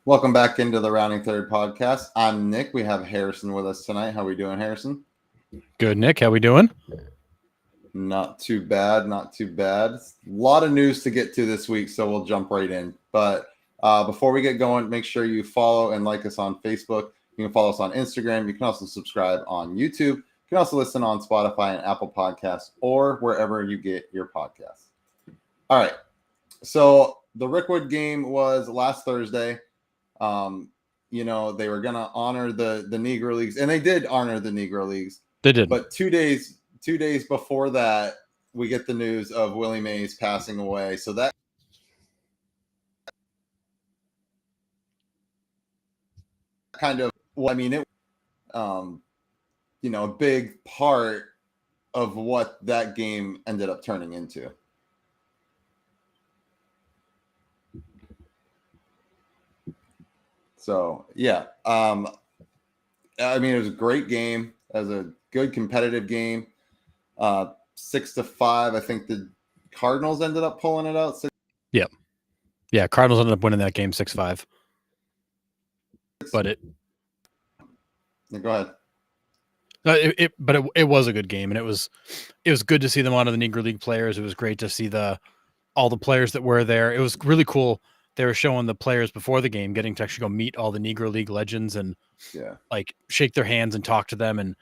Welcome back into the Rounding Third podcast. I'm Nick. We have Harrison with us tonight. How we doing, Harrison? Good, Nick. How we doing? Not too bad. Not too bad. A lot of news to get to this week, so we'll jump right in. But before we get going, make sure you follow and like us on Facebook. You can follow us on Instagram. You can also subscribe on YouTube. You can also listen on Spotify and Apple Podcasts or wherever you get your podcasts. All right. So the Rickwood game was last Thursday. They were going to honor the Negro Leagues, and they did honor the Negro Leagues. They did. But 2 days before that, we get the news of Willie Mays passing away. So that kind of, a big part of what that game ended up turning into. So, yeah. It was a great game. It was a good competitive game. 6-5. I think the Cardinals ended up pulling it out. Yeah. Cardinals ended up winning that game 6-5. But go ahead. It was a good game, and it was good to see them honor the Negro League players. It was great to see all the players that were there. It was really cool. They were showing the players before the game, getting to actually go meet all the Negro League legends and shake their hands and talk to them. And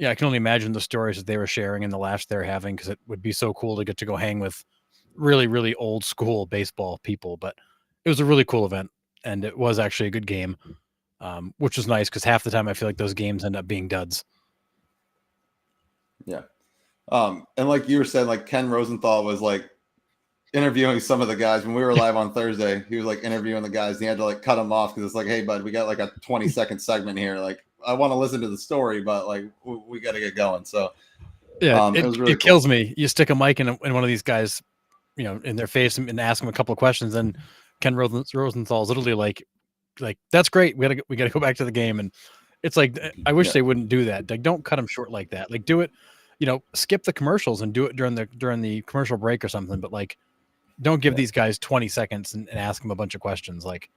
I can only imagine the stories that they were sharing and the laughs they were having, because it would be so cool to get to go hang with really, really old school baseball people. But it was a really cool event, and it was actually a good game, which was nice because half the time I feel like those games end up being duds. Yeah. And like you were saying, like Ken Rosenthal was like interviewing some of the guys when we were live on Thursday. He was like interviewing the guys, and he had to like cut them off because it's like, hey, bud, we got like a 20-second segment here. Like, I want to listen to the story, but like we got to get going. So yeah, it was really cool. Kills me. You stick a mic in one of these guys, in their face and ask them a couple of questions, and Ken Rosenthal is literally like that's great. We gotta go back to the game, and it's like I wish they wouldn't do that. Like, don't cut them short like that. Like, do it. Skip the commercials and do it during the commercial break or something. But like, don't give these guys 20 seconds and ask them a bunch of questions. Like,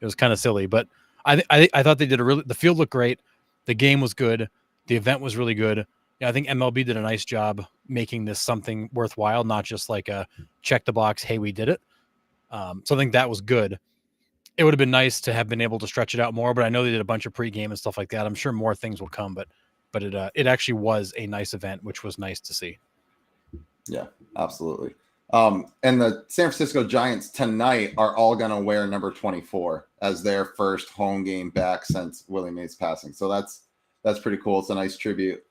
it was kind of silly. But I thought they did the field looked great. The game was good. The event was really good. I think MLB did a nice job making this something worthwhile, not just like a check the box, hey, we did it. So I think that was good. It would have been nice to have been able to stretch it out more, but I know they did a bunch of pregame and stuff like that. I'm sure more things will come, but it actually was a nice event, which was nice to see. Yeah, absolutely. And the San Francisco Giants tonight are all going to wear number 24 as their first home game back since Willie Mays passing. So that's pretty cool. It's a nice tribute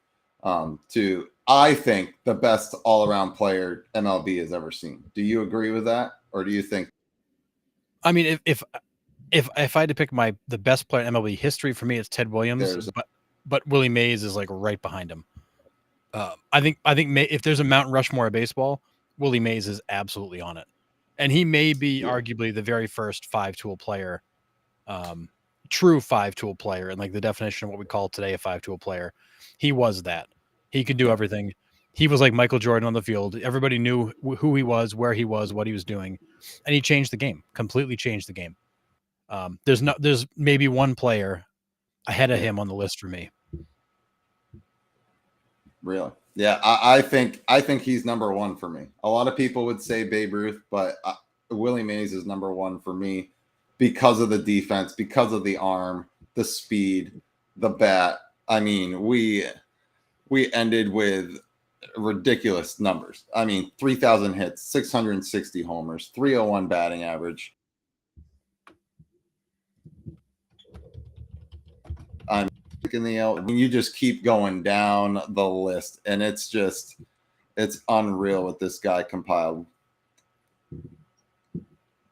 to, I think, the best all-around player MLB has ever seen. Do you agree with that, or do you think? I mean, if I had to pick the best player in MLB history, for me, it's Ted Williams, but Willie Mays is like right behind him. I think if there's a Mount Rushmore of baseball, Willie Mays is absolutely on it, and he may be arguably the very first five-tool player, true five-tool player, and like the definition of what we call today a five-tool player. He was that. He could do everything. He was like Michael Jordan on the field. Everybody knew who he was, where he was, what he was doing, and he changed the game. Completely changed the game. There's maybe one player ahead of him on the list for me. Really? Yeah, I think he's number one for me. A lot of people would say Babe Ruth, but Willie Mays is number one for me because of the defense, because of the arm, the speed, the bat. I mean, we ended with ridiculous numbers. I mean, 3,000 hits, 660 homers, 301 batting average. You just keep going down the list, and it's unreal what this guy compiled.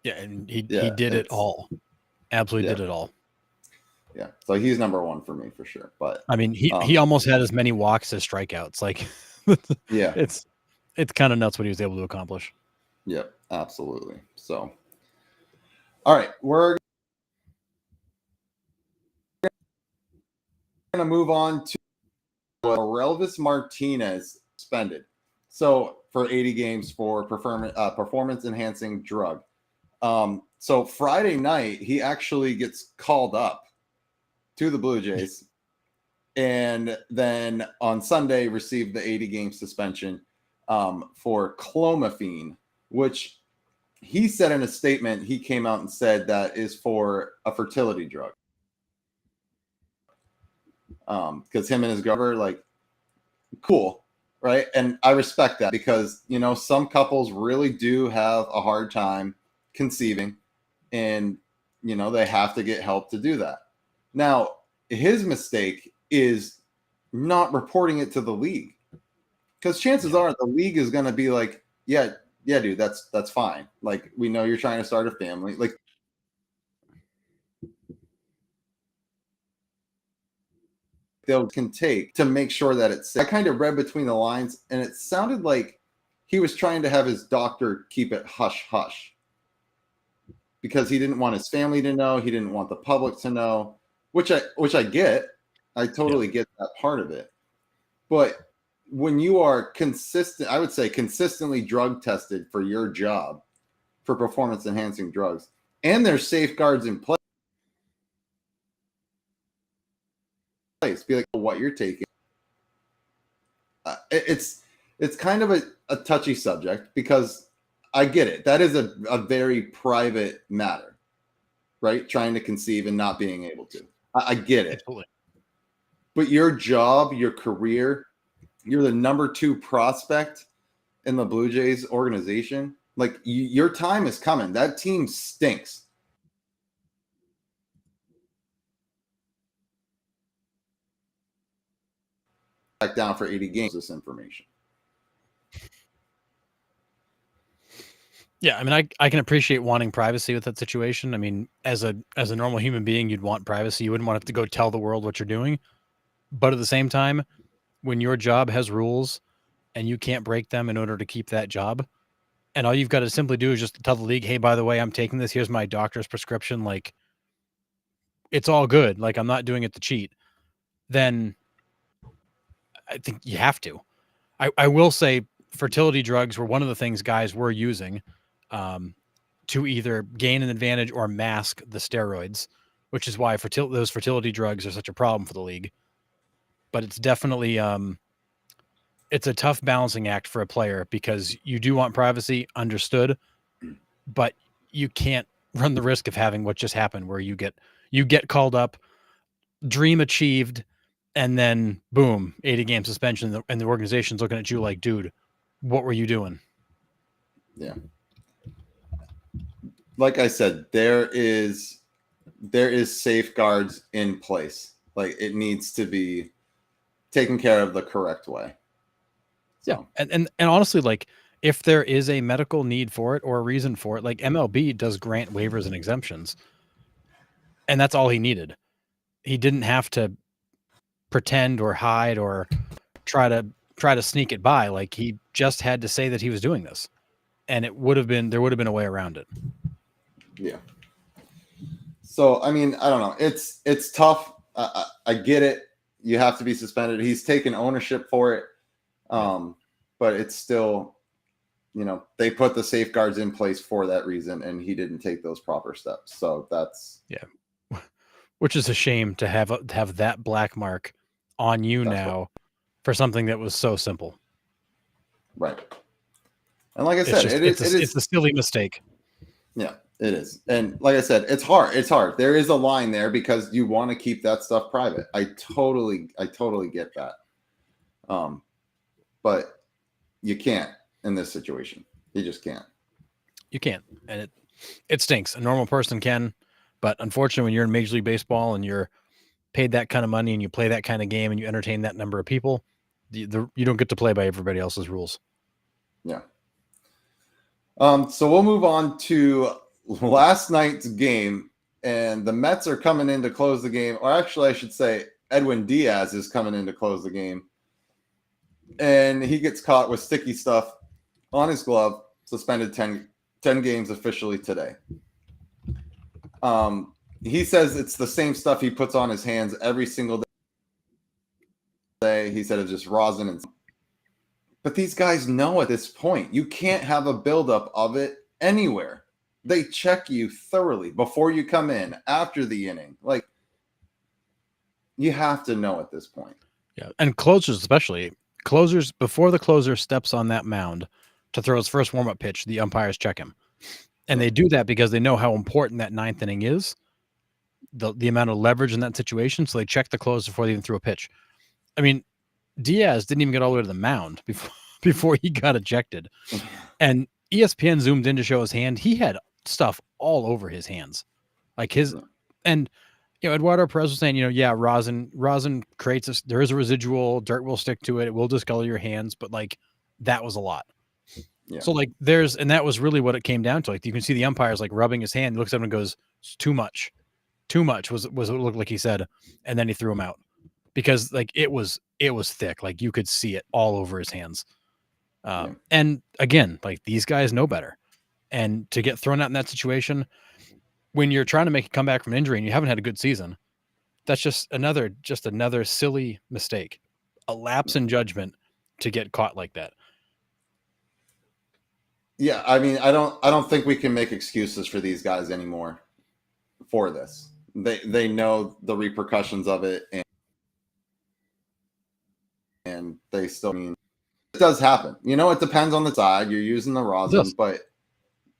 Yeah, and he did it all. Absolutely did it all. Yeah, so he's number one for me for sure. But I mean, he almost had as many walks as strikeouts. Like, it's kind of nuts what he was able to accomplish. Yep, absolutely. So, all right, we're going to move on to Relvis Martinez suspended. So for 80 games for performance enhancing drug. So Friday night, he actually gets called up to the Blue Jays, and then on Sunday received the 80-game suspension for clomiphene, which he said in a statement, he came out and said that is for a fertility drug. Because him and his girlfriend, like, cool, right? And I respect that because, you know, some couples really do have a hard time conceiving, and, you know, they have to get help to do that. Now, his mistake is not reporting it to the league, because chances are the league is going to be like, yeah, dude, that's fine. Like, we know you're trying to start a family. Like, they can take to make sure that it's safe. I kind of read between the lines, and it sounded like he was trying to have his doctor keep it hush hush because he didn't want his family to know, he didn't want the public to know, which I get. I totally get that part of it. But when you are consistent, I would say consistently drug tested for your job for performance enhancing drugs, and there's safeguards in place, be like what you're taking. It's kind of a touchy subject because I get it. That is a very private matter, right? Trying to conceive and not being able to. I get it. Absolutely. But your job, your career, you're the number 2 prospect in the Blue Jays organization. Like, your time is coming. That team stinks. Back down for 80 games. This information. Yeah, I mean, I can appreciate wanting privacy with that situation. I mean, as a normal human being, you'd want privacy. You wouldn't want to go tell the world what you're doing. But at the same time, when your job has rules and you can't break them in order to keep that job, and all you've got to simply do is just tell the league, hey, by the way, I'm taking this. Here's my doctor's prescription. Like, it's all good. Like, I'm not doing it to cheat. Then I think you have to. I will say fertility drugs were one of the things guys were using to either gain an advantage or mask the steroids, which is why those fertility drugs are such a problem for the league. But it's definitely it's a tough balancing act for a player because you do want privacy, understood, but you can't run the risk of having what just happened where you get called up, dream achieved, and then boom, 80-game suspension, and the organization's looking at you like, dude, what were you doing? Yeah. Like I said, there is safeguards in place. Like, it needs to be taken care of the correct way. So. Yeah. And honestly, like, if there is a medical need for it or a reason for it, like MLB does grant waivers and exemptions. And that's all he needed. He didn't have to pretend or hide or try to sneak it by. Like, he just had to say that he was doing this, and there would have been a way around it. Yeah. So, I mean, I don't know. It's tough. I get it. You have to be suspended. He's taken ownership for it. But it's still, you know, they put the safeguards in place for that reason, and he didn't take those proper steps. So that's, which is a shame to have that black mark on you now for something that was so simple. Right. And like I said, it's a silly mistake. Yeah, it is. And like I said, it's hard. It's hard. There is a line there because you want to keep that stuff private. I totally get that. But you can't in this situation. You just can't. You can't. And it stinks. A normal person can, but unfortunately, when you're in Major League Baseball and you're paid that kind of money and you play that kind of game and you entertain that number of people, you don't get to play by everybody else's rules. Yeah. So we'll move on to last night's game, and the Mets are coming in to close the game. Or actually, I should say Edwin Diaz is coming in to close the game. And he gets caught with sticky stuff on his glove, suspended 10 games officially today. He says it's the same stuff he puts on his hands every single day. He said it's just rosin. But these guys know at this point, you can't have a buildup of it anywhere. They check you thoroughly before you come in, after the inning. Like, you have to know at this point. Yeah, and closers especially. Closers, before the closer steps on that mound to throw his first warm-up pitch, the umpires check him. And they do that because they know how important that ninth inning is, the amount of leverage in that situation. So they check the closer before they even threw a pitch. I mean, Diaz didn't even get all the way to the mound before he got ejected. And ESPN zoomed in to show his hand. He had stuff all over his hands. Like his, and Eduardo Perez was saying, rosin creates there is a residual, dirt will stick to it. It will discolor your hands, but like that was a lot. Yeah. So like and that was really what it came down to. Like you can see the umpires like rubbing his hand. He looks at him and goes, "It's too much." Too much was what it looked like he said. And then he threw him out because like it was thick. Like you could see it all over his hands. And again, like these guys know better. And to get thrown out in that situation, when you're trying to make a comeback from injury and you haven't had a good season, that's just another silly mistake, a lapse in judgment to get caught like that. Yeah, I mean, I don't think we can make excuses for these guys anymore for this. They know the repercussions of it, and they still mean it does happen. It depends on the side. You're using the rosin, but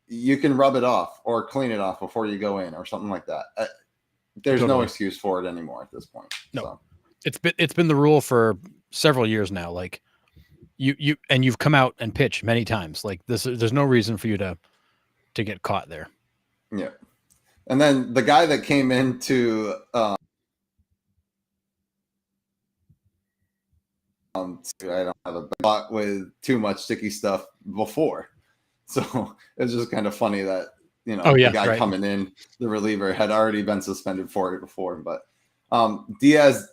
you can rub it off or clean it off before you go in or something like that. There's no excuse for it anymore at this point. No, so. It's been the rule for several years now. Like you've come out and pitched many times. Like there's no reason for you to get caught there. Yeah. And then the guy that came into I don't have a spot with too much sticky stuff before. So it's just kind of funny that, the guy coming in, the reliever, had already been suspended for it before. But Diaz,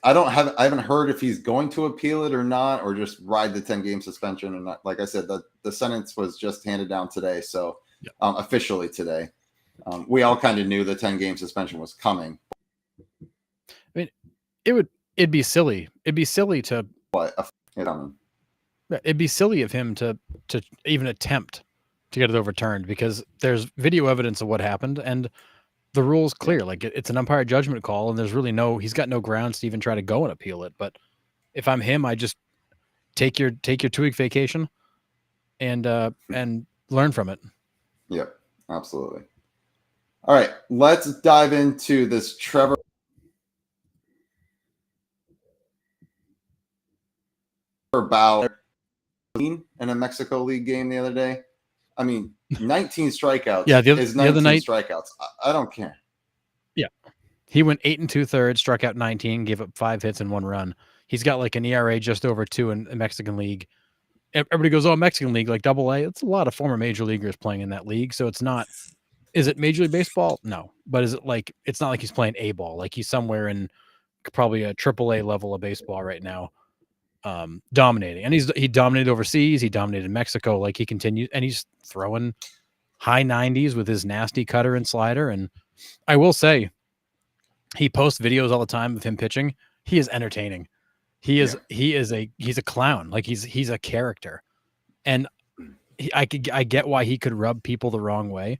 I haven't heard if he's going to appeal it or not, or just ride the 10-game suspension. And like I said, the sentence was just handed down today. So officially today. We all kind of knew the 10-game suspension was coming. I mean, it'd be silly. It'd be silly to it'd be silly of him to even attempt to get it overturned because there's video evidence of what happened and the rule's clear. Like it's an umpire judgment call and there's really he's got no grounds to even try to go and appeal it. But if I'm him, I just take your 2-week vacation and learn from it. Yep, absolutely. All right, let's dive into this Trevor Bauer in a Mexico League game the other day. I mean, 19 strikeouts. Yeah, the other night, strikeouts. I don't care. Yeah, he went 8 2/3, struck out 19, gave up 5 hits and 1 run. He's got like an ERA just over 2 in the Mexican League. Everybody goes, "Oh, Mexican League, like Double A." It's a lot of former major leaguers playing in that league, so it's not. Is it Major League Baseball? No. But is it like, it's not like he's playing A-ball. Like he's somewhere in probably a AAA level of baseball right now, dominating. And he dominated overseas. He dominated Mexico. Like he continues, and he's throwing high 90s with his nasty cutter and slider. And I will say, he posts videos all the time of him pitching. He is entertaining. He's a clown. Like he's a character. And I get why he could rub people the wrong way.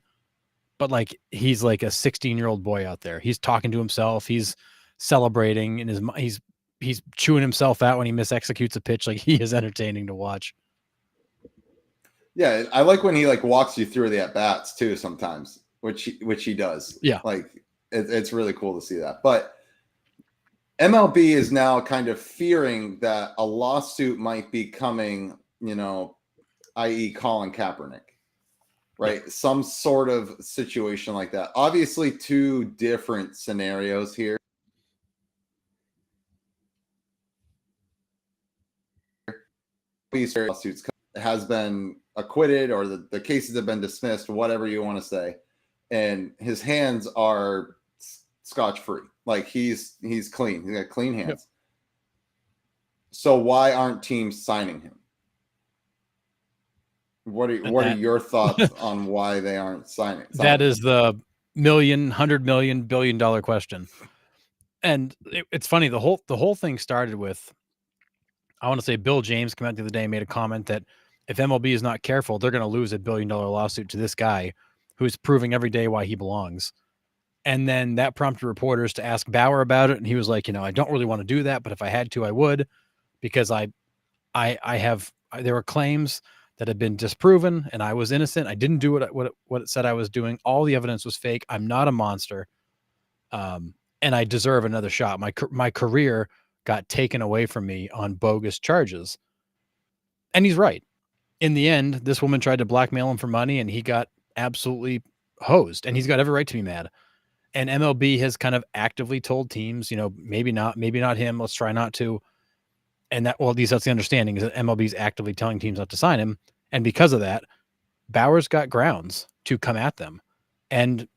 But like he's like a 16-year-old boy out there. He's talking to himself. He's celebrating, and he's chewing himself out when he misexecutes a pitch. Like he is entertaining to watch. Yeah, I like when he like walks you through the at bats too. Sometimes, which he does. Yeah, like it's really cool to see that. But MLB is now kind of fearing that a lawsuit might be coming. I.e., Colin Kaepernick. Right. Some sort of situation like that. Obviously, 2 different scenarios here. These lawsuits has been acquitted or the cases have been dismissed, whatever you want to say. And his hands are scotch free. Like he's clean. He's got clean hands. Yep. So why aren't teams signing him? What are your thoughts on why they aren't signing? That is the $100 million, billion question. And it's funny. The whole thing started with, I want to say Bill James came out the other day and made a comment that if MLB is not careful, they're going to lose $1 billion lawsuit to this guy who's proving every day why he belongs. And then that prompted reporters to ask Bauer about it. And he was like, I don't really want to do that, but if I had to, I would, because there were claims that had been disproven and I was innocent. I didn't do what it said I was doing. All the evidence was fake. I'm not a monster. And I deserve another shot. My career got taken away from me on bogus charges. And he's right. In the end, this woman tried to blackmail him for money and he got absolutely hosed, and he's got every right to be mad. And MLB has kind of actively told teams, maybe not him. Let's try not to. And that's the understanding, is that MLB is actively telling teams not to sign him. And because of that, Bauer's got grounds to come at them. And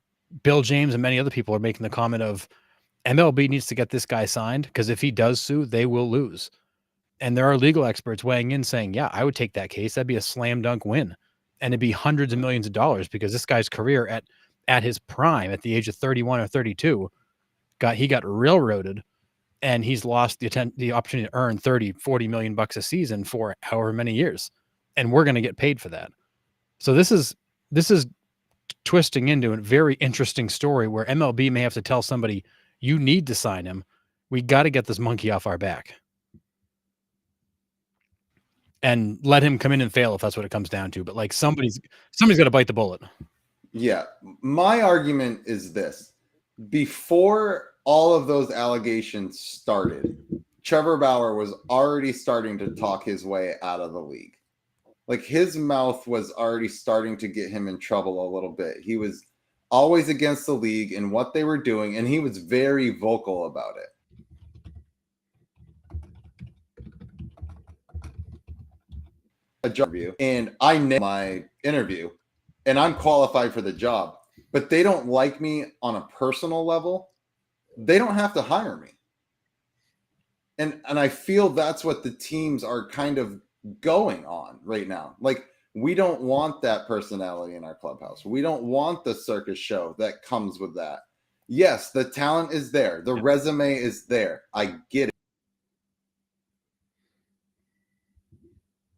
Bill James and many other people are making the comment of MLB needs to get this guy signed, because if he does sue, they will lose. And there are legal experts weighing in saying, yeah, I would take that case. That'd be a slam dunk win. And it'd be hundreds of millions of dollars, because this guy's career at his prime, at the age of 31 or 32, he got railroaded, and he's lost the opportunity to earn 30-40 million bucks a season for however many years. And we're going to get paid for that. So this is twisting into a very interesting story where MLB may have to tell somebody, you need to sign him. We got to get this monkey off our back and let him come in and fail if that's what it comes down to. But like somebody's got to bite the bullet. Yeah. My argument is this. Before all of those allegations started, Trevor Bauer was already starting to talk his way out of the league. Like, his mouth was already starting to get him in trouble a little bit. He was always against the league and what they were doing, and he was very vocal about it. A job interview, and I nailed my interview, and I'm qualified for the job, but they don't like me on a personal level. They don't have to hire me. And I feel that's what the teams are kind of going on right now. Like, we don't want that personality in our clubhouse. We don't want the circus show that comes with that. Yes, the talent is there. The resume is there. I get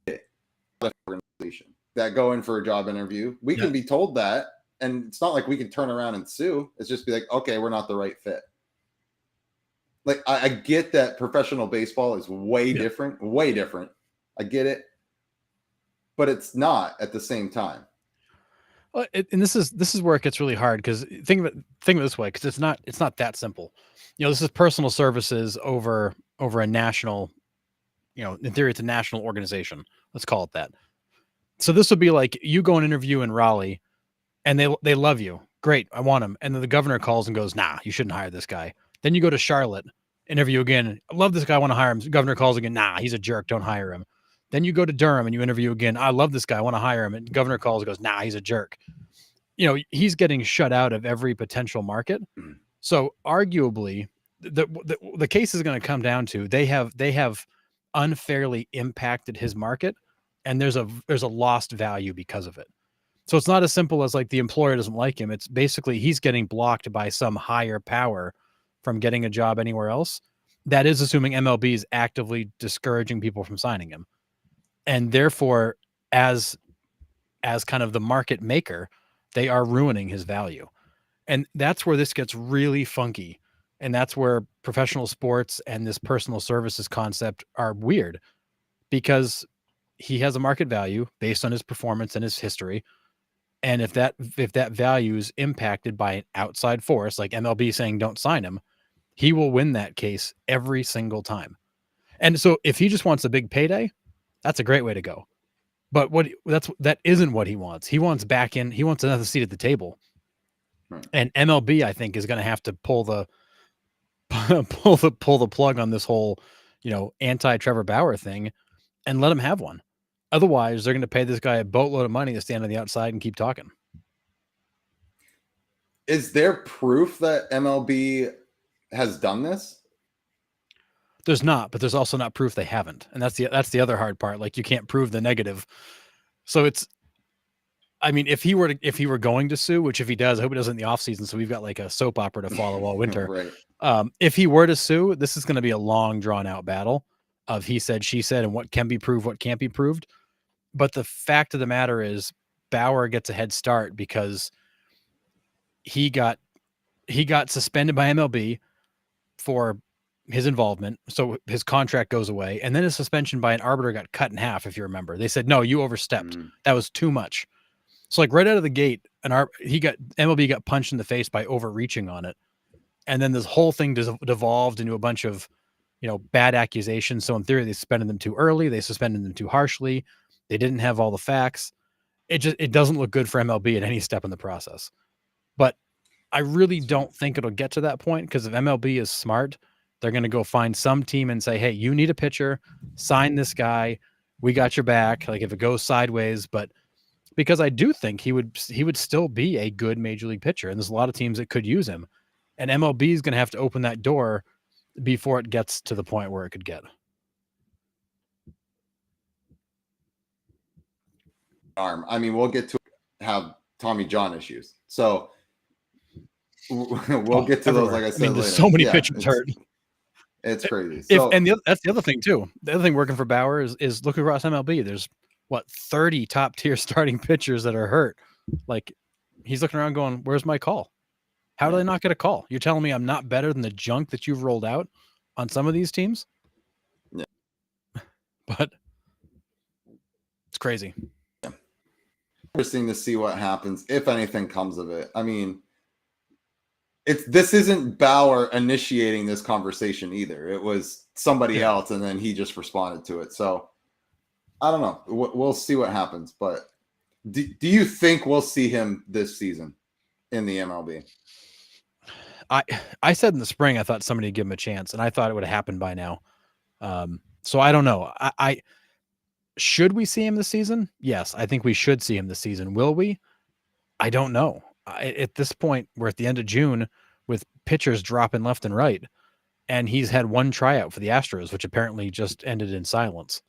it. Organization that go in for a job interview, we can be told that, and it's not like we can turn around and sue. It's just be like, okay, we're not the right fit. Like, I get that professional baseball is way different. I get it, but it's not at the same time. Well, and this is where it gets really hard, because think of it this way, because it's not that simple. This is personal services over a national, in theory, it's a national organization. Let's call it that. So this would be like you go and interview in Raleigh, and they love you. Great, I want him. And then the governor calls and goes, nah, you shouldn't hire this guy. Then you go to Charlotte, interview again. I love this guy, I want to hire him. The governor calls again, nah, he's a jerk, don't hire him. Then you go to Durham and you interview again. I love this guy, I want to hire him. And the governor calls and goes, nah, he's a jerk. He's getting shut out of every potential market. So arguably, the case is going to come down to they have unfairly impacted his market, and there's a lost value because of it. So it's not as simple as like the employer doesn't like him. It's basically he's getting blocked by some higher power from getting a job anywhere else. That is assuming MLB is actively discouraging people from signing him. And therefore, as kind of the market maker, they are ruining his value. And that's where this gets really funky. And that's where professional sports and this personal services concept are weird, because he has a market value based on his performance and his history. And if that value is impacted by an outside force, like MLB saying don't sign him, he will win that case every single time. And so if he just wants a big payday, that's a great way to go. But that isn't what he wants. He wants he wants another seat at the table. Right. And MLB, I think, is going to have to pull the plug on this whole, anti-Trevor Bauer thing and let him have one. Otherwise, they're going to pay this guy a boatload of money to stand on the outside and keep talking. Is there proof that MLB has done this? There's not, but there's also not proof they haven't. And that's the other hard part. Like, you can't prove the negative. So if he were going to sue, which if he does, I hope he does in the off season. So we've got like a soap opera to follow all winter. Right. If he were to sue, this is going to be a long drawn out battle of he said, she said, and what can be proved, what can't be proved. But the fact of the matter is Bauer gets a head start because he got suspended by MLB for his involvement, so his contract goes away, and then his suspension by an arbiter got cut in half. If you remember, they said no, you overstepped. That was too much. So like right out of the gate, MLB got punched in the face by overreaching on it, and then this whole thing devolved into a bunch of bad accusations. So in theory, they suspended them too early, they suspended them too harshly, they didn't have all the facts. It doesn't look good for MLB at any step in the process. But I really don't think it'll get to that point, because if MLB is smart, they're going to go find some team and say, hey, you need a pitcher, sign this guy, we got your back, like if it goes sideways. But because I do think he would still be a good major league pitcher, and there's a lot of teams that could use him, and MLB is going to have to open that door before it gets to the point where it could get. I mean, we'll get to have Tommy John issues, so we'll get to everywhere. those. Like I said, there's later. So many pitchers hurt. It's crazy. That's the other thing too. The other thing working for Bauer is look across MLB. There's 30 top tier starting pitchers that are hurt. Like he's looking around going, "Where's my call? How did I not get a call? You're telling me I'm not better than the junk that you've rolled out on some of these teams?" Yeah, but it's crazy. Yeah. Interesting to see what happens, if anything comes of it. I mean, this isn't Bauer initiating this conversation either. It was somebody else, and then he just responded to it. So I don't know. We'll see what happens. But do you think we'll see him this season in the MLB? I said in the spring I thought somebody would give him a chance, and I thought it would have happened by now. So I don't know. I should we see him this season? Yes, I think we should see him this season. Will we? I don't know. At this point, we're at the end of June with pitchers dropping left and right, and he's had one tryout for the Astros, which apparently just ended in silence.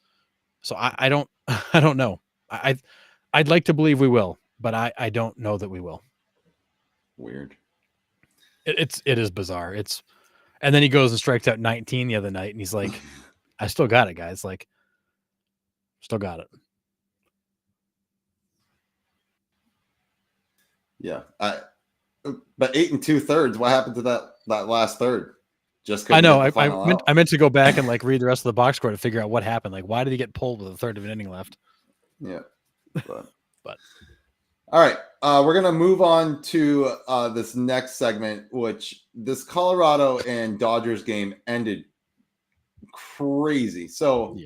So I don't know. I'd like to believe we will, but I don't know that we will. Weird. It is bizarre. And then he goes and strikes out 19 the other night, and he's like, "I still got it, guys. Like, still got it." Yeah, but 8 2/3. What happened to that last third? Just I know. I meant to go back and like read the rest of the box score to figure out what happened. Like, why did he get pulled with a third of an inning left? Yeah, but all right. We're gonna move on to this next segment, which this Colorado and Dodgers game ended crazy. So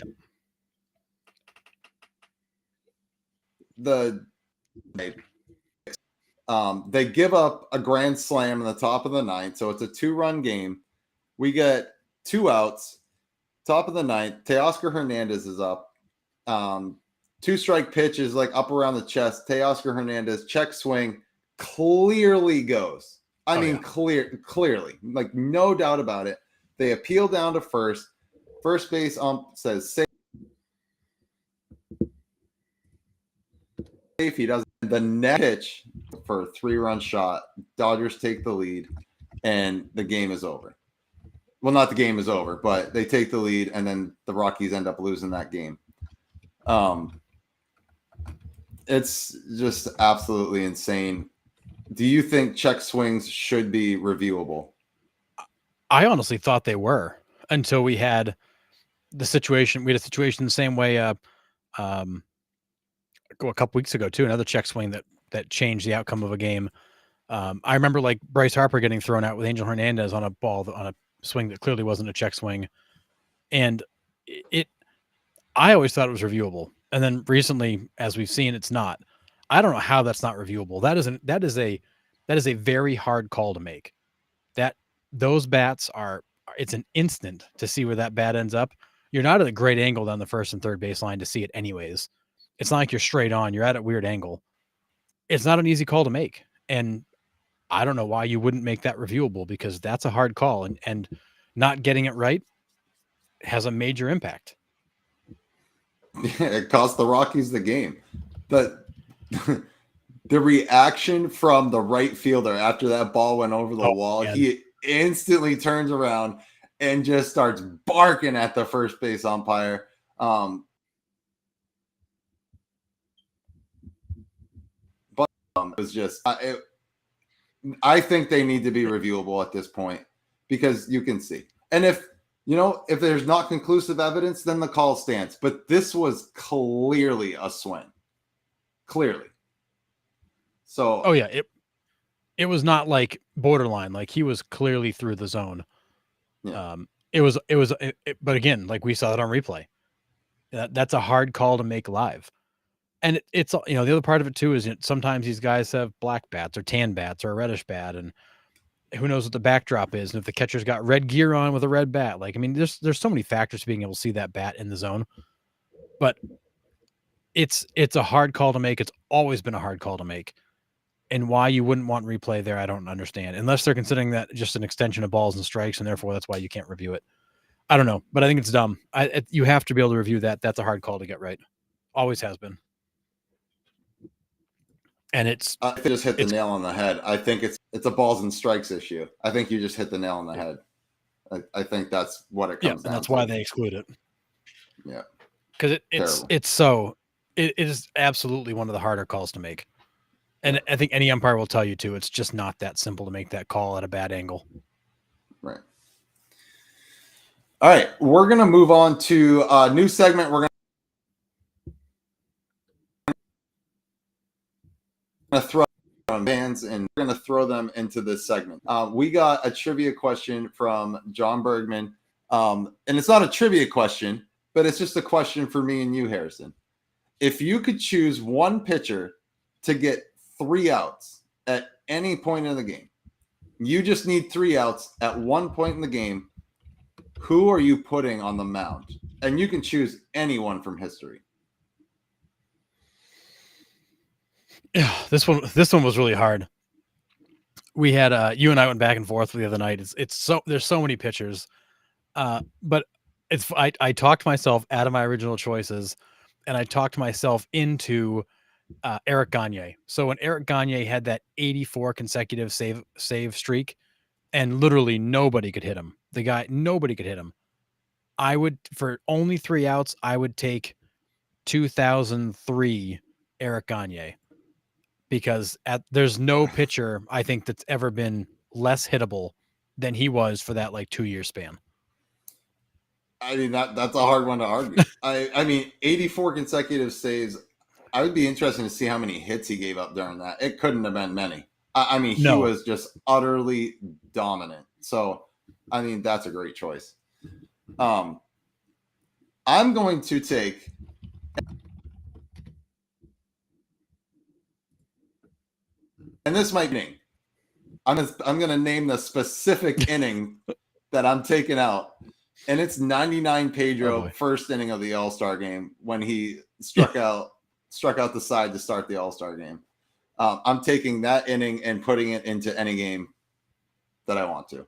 they give up a grand slam in the top of the ninth, so it's a 2-run game. We get 2 outs, top of the ninth. Teoscar Hernandez is up. 2-strike pitch is like up around the chest. Teoscar Hernandez check swing clearly goes. Clearly, like no doubt about it. They appeal down to first. First base says safe. He doesn't. The next pitch for a 3-run shot. Dodgers take the lead, and the game is over. Well, not the game is over, but they take the lead, and then the Rockies end up losing that game. It's just absolutely insane. Do you think check swings should be reviewable? I honestly thought they were until we had the situation. We had a situation the same way a couple weeks ago too. Another check swing that changed the outcome of a game. I remember like Bryce Harper getting thrown out with Angel Hernandez on a ball on a swing that clearly wasn't a check swing, and I always thought it was reviewable. And then recently, as we've seen, it's not. I don't know how that's not reviewable. That is a very hard call to make. That those bats it's an instant to see where that bat ends up. You're not at a great angle down the first and third baseline to see it anyways. It's not like you're straight on. You're at a weird angle. It's not an easy call to make. And I don't know why you wouldn't make that reviewable, because that's a hard call, and not getting it right has a major impact. It cost the Rockies the game. The reaction from the right fielder after that ball went over the wall, man. He instantly turns around and just starts barking at the first base umpire. But it was just I think they need to be reviewable at this point because you can see. And if there's not conclusive evidence, then the call stands. But this was clearly a swing. Clearly. So Oh yeah, it was not like borderline. Like he was clearly through the zone. yeah. But again, like we saw it on replay. That's a hard call to make live. And it's the other part of it too is sometimes these guys have black bats or tan bats or a reddish bat, and who knows what the backdrop is, and if the catcher's got red gear on with a red bat. Like, I mean, there's so many factors to being able to see that bat in the zone. But it's a hard call to make. It's always been a hard call to make. And why you wouldn't want replay there, I don't understand. Unless they're considering that just an extension of balls and strikes, and therefore that's why you can't review it. I don't know, but I think it's dumb. You have to be able to review that. That's a hard call to get right. Always has been. And I just hit the nail on the head. I think it's a balls and strikes issue. I think you just hit the nail on the head. I think that's what it comes down to. That's why they exclude it. Yeah. Because it is absolutely one of the harder calls to make. And I think any umpire will tell you too, it's just not that simple to make that call at a bad angle. Right. All right. We're going to move on to a new segment. We're going to throw on bands, and we're going to throw them into this segment. We got a trivia question from John Bergman. And it's not a trivia question, but it's just a question for me and you, Harrison. If you could choose one pitcher to get 3 outs at any point in the game, you just need 3 outs at one point in the game, who are you putting on the mound? And you can choose anyone from history. Yeah, this one was really hard. We had you and I went back and forth the other night. There's so many pitchers, but I talked myself out of my original choices, and I talked myself into Eric Gagne. So when Eric Gagne had that 84 consecutive save streak, and literally nobody could hit him, nobody could hit him. I would, for only 3 outs, I would take 2003 Eric Gagne. Because there's no pitcher, I think, that's ever been less hittable than he was for that 2-year span. I mean, that's a hard one to argue. I mean, 84 consecutive saves. I would be interested to see how many hits he gave up during that. It couldn't have been many. I mean, he was just utterly dominant. So, I mean, that's a great choice. I'm going to take... And this might be... I'm going to name the specific inning that I'm taking out. And it's 99 Pedro, first inning of the All-Star game, when he struck out the side to start the All-Star game. I'm taking that inning and putting it into any game that I want to.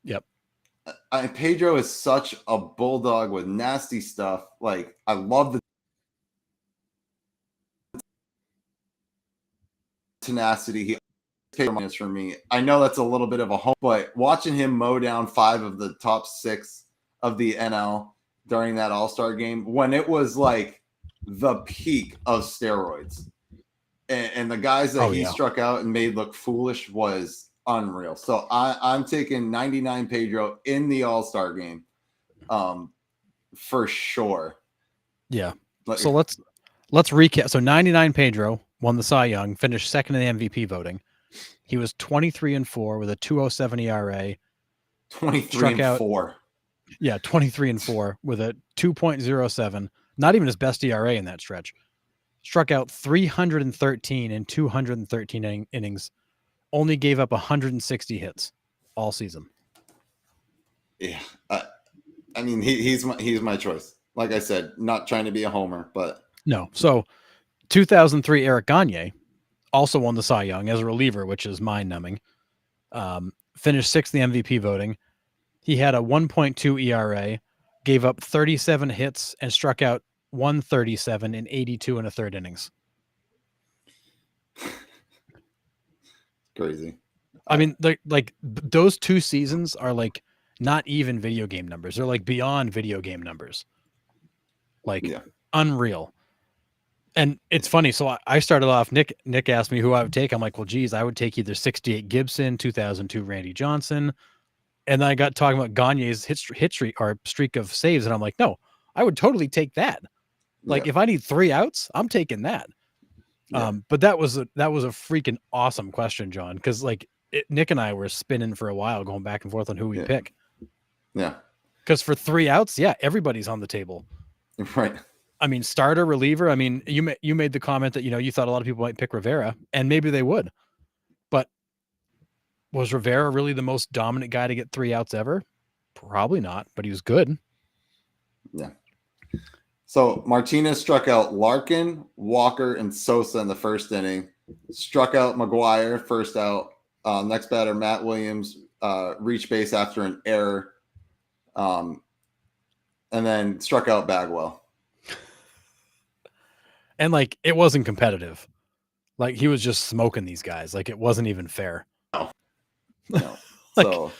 Yep. Pedro is such a bulldog with nasty stuff. Like, I love the tenacity. He is for me. I know that's a little bit of a home, but watching him mow down 5 of the top 6 of the NL during that All-Star game, when it was like the peak of steroids, and the guys that he struck out and made look foolish was unreal. So I'm taking 99 Pedro in the All-Star game, for sure. Yeah. So let's recap. So 99 Pedro won the Cy Young, finished second in the MVP voting. He was 23-4 with a 2.07 ERA. 23-4. Yeah, 23-4 with a 2.07. Not even his best ERA in that stretch. Struck out 313 in 213 innings. Only gave up 160 hits all season. Yeah, I mean he's my choice. Like I said, not trying to be a homer, but no. So 2003 Eric Gagne also won the Cy Young as a reliever, which is mind-numbing. Finished 6th in the MVP voting. He had a 1.2 ERA, gave up 37 hits, and struck out 137 in 82 and a third innings. Crazy. I mean, those 2 seasons are not even video game numbers. They're beyond video game numbers. Unreal. And it's funny. So I started off. Nick asked me who I would take. I'm like, well, geez, I would take either 68 Gibson, 2002 Randy Johnson, and then I got talking about Gagne's hit streak or streak of saves, and I'm like, no, I would totally take that. Like Yeah. if I need 3 outs, I'm taking that. Yeah. But that was a freaking awesome question, John, because like Nick and I were spinning for a while, going back and forth on who we pick. Yeah. Because for 3 outs, yeah, everybody's on the table. Right. I mean, starter, reliever. I mean, you made the comment that you thought a lot of people might pick Rivera, and maybe they would. But was Rivera really the most dominant guy to get 3 outs ever? Probably not, but he was good. Yeah. So Martinez struck out Larkin, Walker, and Sosa in the first inning. Struck out McGuire, first out. Next batter, Matt Williams, reached base after an error. And then struck out Bagwell. And like it wasn't competitive. Like he was just smoking these guys. Like it wasn't even fair. No. Like, so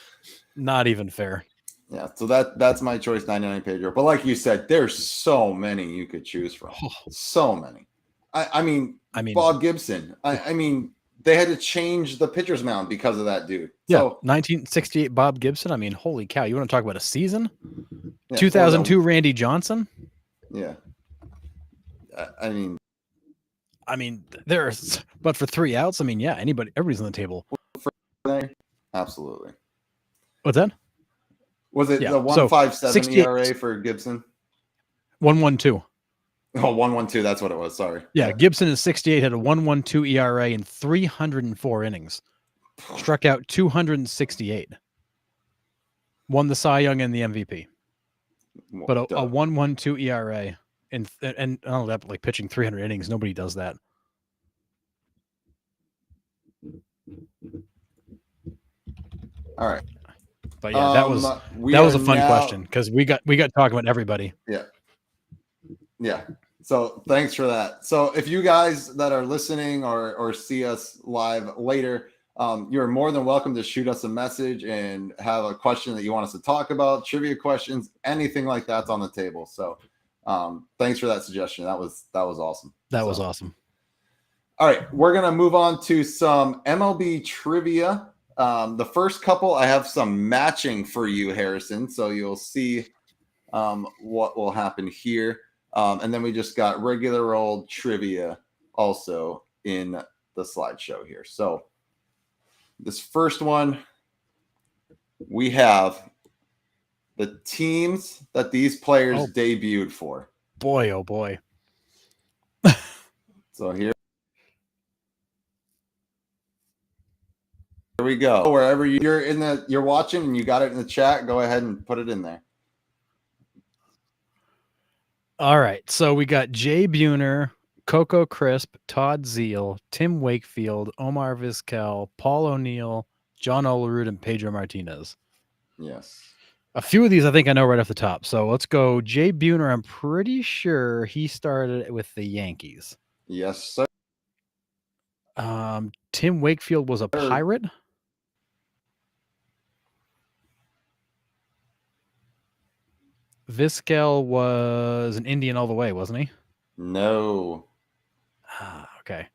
not even fair. Yeah, so that's my choice, 99 Pedro. But like you said, there's so many you could choose from. So many. I mean, Bob Gibson. I mean, they had to change the pitcher's mound because of that dude. Yeah, so, 1968 Bob Gibson. I mean, holy cow! You want to talk about a season? Yeah, 2002 Randy Johnson. Yeah. I mean, there's, but for 3 outs, I mean, yeah, everybody's on the table. Absolutely. What's that? Was it the 1.57 ERA for Gibson? 1.12. Oh, 1.12. That's what it was. Sorry. Yeah, Gibson in 68 had a 1.12 ERA in 304 innings. Struck out 268. Won the Cy Young and the MVP. But a 1.12 ERA and I don't know that, but like pitching 300 innings, nobody does that. All right. But yeah, that was a fun question because we got talking about everybody. Yeah. Yeah. So thanks for that. So if you guys that are listening or see us live later, you're more than welcome to shoot us a message and have a question that you want us to talk about, trivia questions, anything like that's on the table. So thanks for that suggestion. That was awesome. That was awesome. All right, we're gonna move on to some MLB trivia. The first couple, I have some matching for you, Harrison. So you'll see what will happen here. And then we just got regular old trivia also in the slideshow here. So this first one, we have the teams that these players debuted for. Boy, oh boy. So here we go. Wherever you're watching and you got it in the chat, go ahead and put it in there. All right. So we got Jay Buhner, Coco Crisp, Todd Zeal, Tim Wakefield, Omar Vizquel, Paul O'Neill, John Olerud, and Pedro Martinez. Yes. A few of these I think I know right off the top. So let's go. Jay Buhner, I'm pretty sure he started with the Yankees. Yes, sir. Tim Wakefield was a Pirate. Vizquel was an Indian all the way, wasn't he? No. Okay.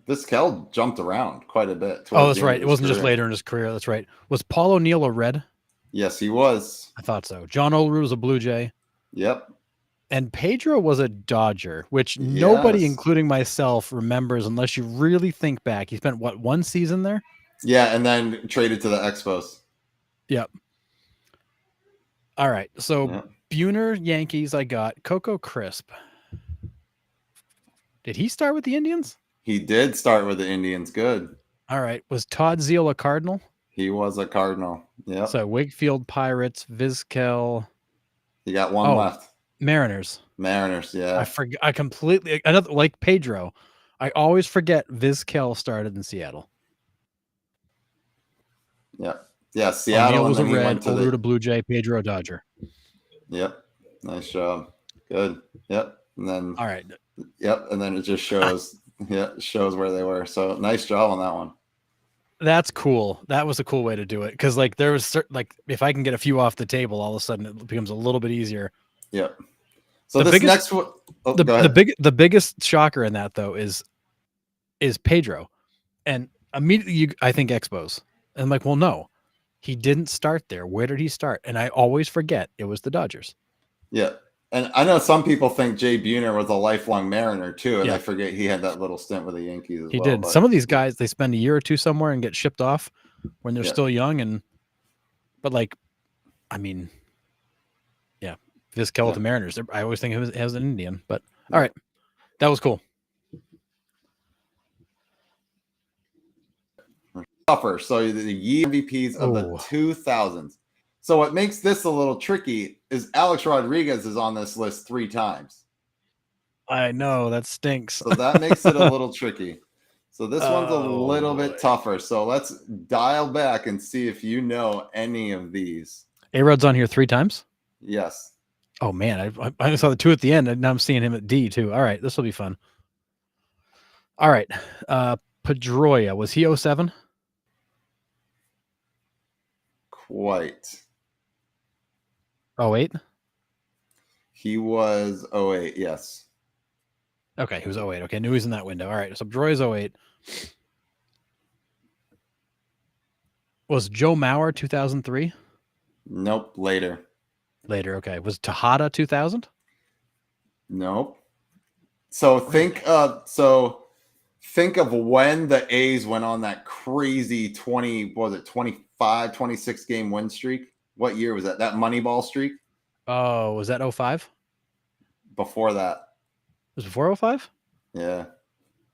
Vizquel jumped around quite a bit. Oh, that's right. It wasn't just later in his career. That's right. Was Paul O'Neill a Red? Yes, he was. I thought so. John Olerud was a Blue Jay. Yep. And Pedro was a Dodger, which nobody, including myself, remembers unless you really think back. He spent, what, 1 season there? Yeah, and then traded to the Expos. Yep. All right. So Buhner, Yankees, I got. Coco Crisp. Did he start with the Indians? He did start with the Indians. Good. All right. Was Todd Zeal a Cardinal? He was a Cardinal. Yeah. So Wakefield, Pirates, Vizquel. You got one left. Mariners. Yeah. I forgot. I completely, another like Pedro. I always forget Vizquel started in Seattle. Yeah. Yeah. Seattle was a Red. Olerud a Blue Jay. Pedro a Dodger. Yep. Nice job. Good. Yep. And then. All right. Yep. And then it just shows. Shows where they were. So nice job on that one. That's cool. That was a cool way to do it because like there was if I can get a few off the table, all of a sudden it becomes a little bit easier. Yep. So The this biggest- next one, go ahead. the biggest shocker in that though is Pedro, and immediately I think Expos, and I'm like, well, no, he didn't start there. Where did he start? And I always forget it was the Dodgers. Yeah. And I know some people think Jay Buhner was a lifelong Mariner too, and Yeah. I forget he had that little stint with the Yankees as He well. did. But Some of these guys, they spend a year or two somewhere and get shipped off when they're Yeah. still young, but like, I mean, yeah, Vizquel with the Mariners. I always think of him as an Indian, but all right, that was cool. tougher. So the year MVPs of the 2000s. So what makes this a little tricky is Alex Rodriguez is on this list 3 times. I know, that stinks. So that makes it a little tricky. So this one's a little bit tougher. So let's dial back and see if you know any of these. A-Rod's on here 3 times? Yes. Oh, man. I saw the 2 at the end, and now I'm seeing him at D, too. All right, this will be fun. All right. Pedroia, was he 07? Quite. 08? He was 08, yes. Okay, he was 08. Okay, I knew he was in that window. All right, so Pedroia's 08. Was Joe Mauer 2003? Nope, later. Later, okay. Was Tejada 2000? Nope. So think of when the A's went on that crazy 25, 26 game win streak. What year was that? That Moneyball streak? Oh, was that 05? Before that. It was before 05? Yeah.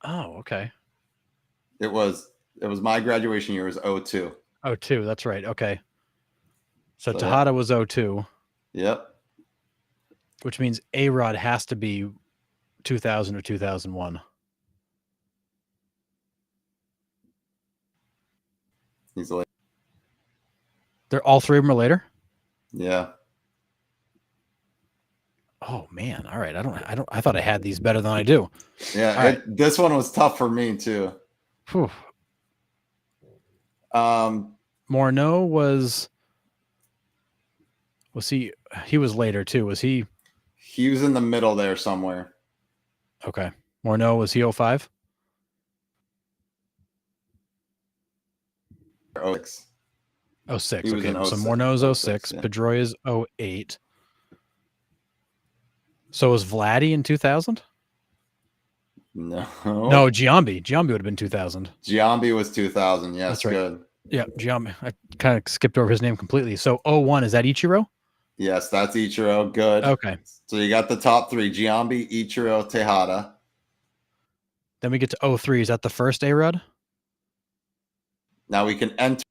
Oh, okay. It was my graduation year was 02. 02, that's right. Okay. So Tejada was 02. Yep. Which means A-Rod has to be 2000 or 2001. He's late. They're all 3 of them are later? Yeah. Oh man. All right. I thought I had these better than I do. Yeah. This one was tough for me too. Whew. Morneau was he was later too. Was he? He was in the middle there somewhere. Okay. Morneau, was he 05? 06. 06. He was Okay. in So 06. Morneau's 06. Yeah. Pedroia's 08. So was Vladdy in 2000? No. No, Giambi. Giambi would have been 2000. Giambi was 2000. Yes, that's right. Good. Yeah, Giambi. I kind of skipped over his name completely. So 01, is that Ichiro? Yes, that's Ichiro. Good. Okay. So you got the top 3: Giambi, Ichiro, Tejada. Then we get to 03. Is that the first A-Rod? Now we can enter.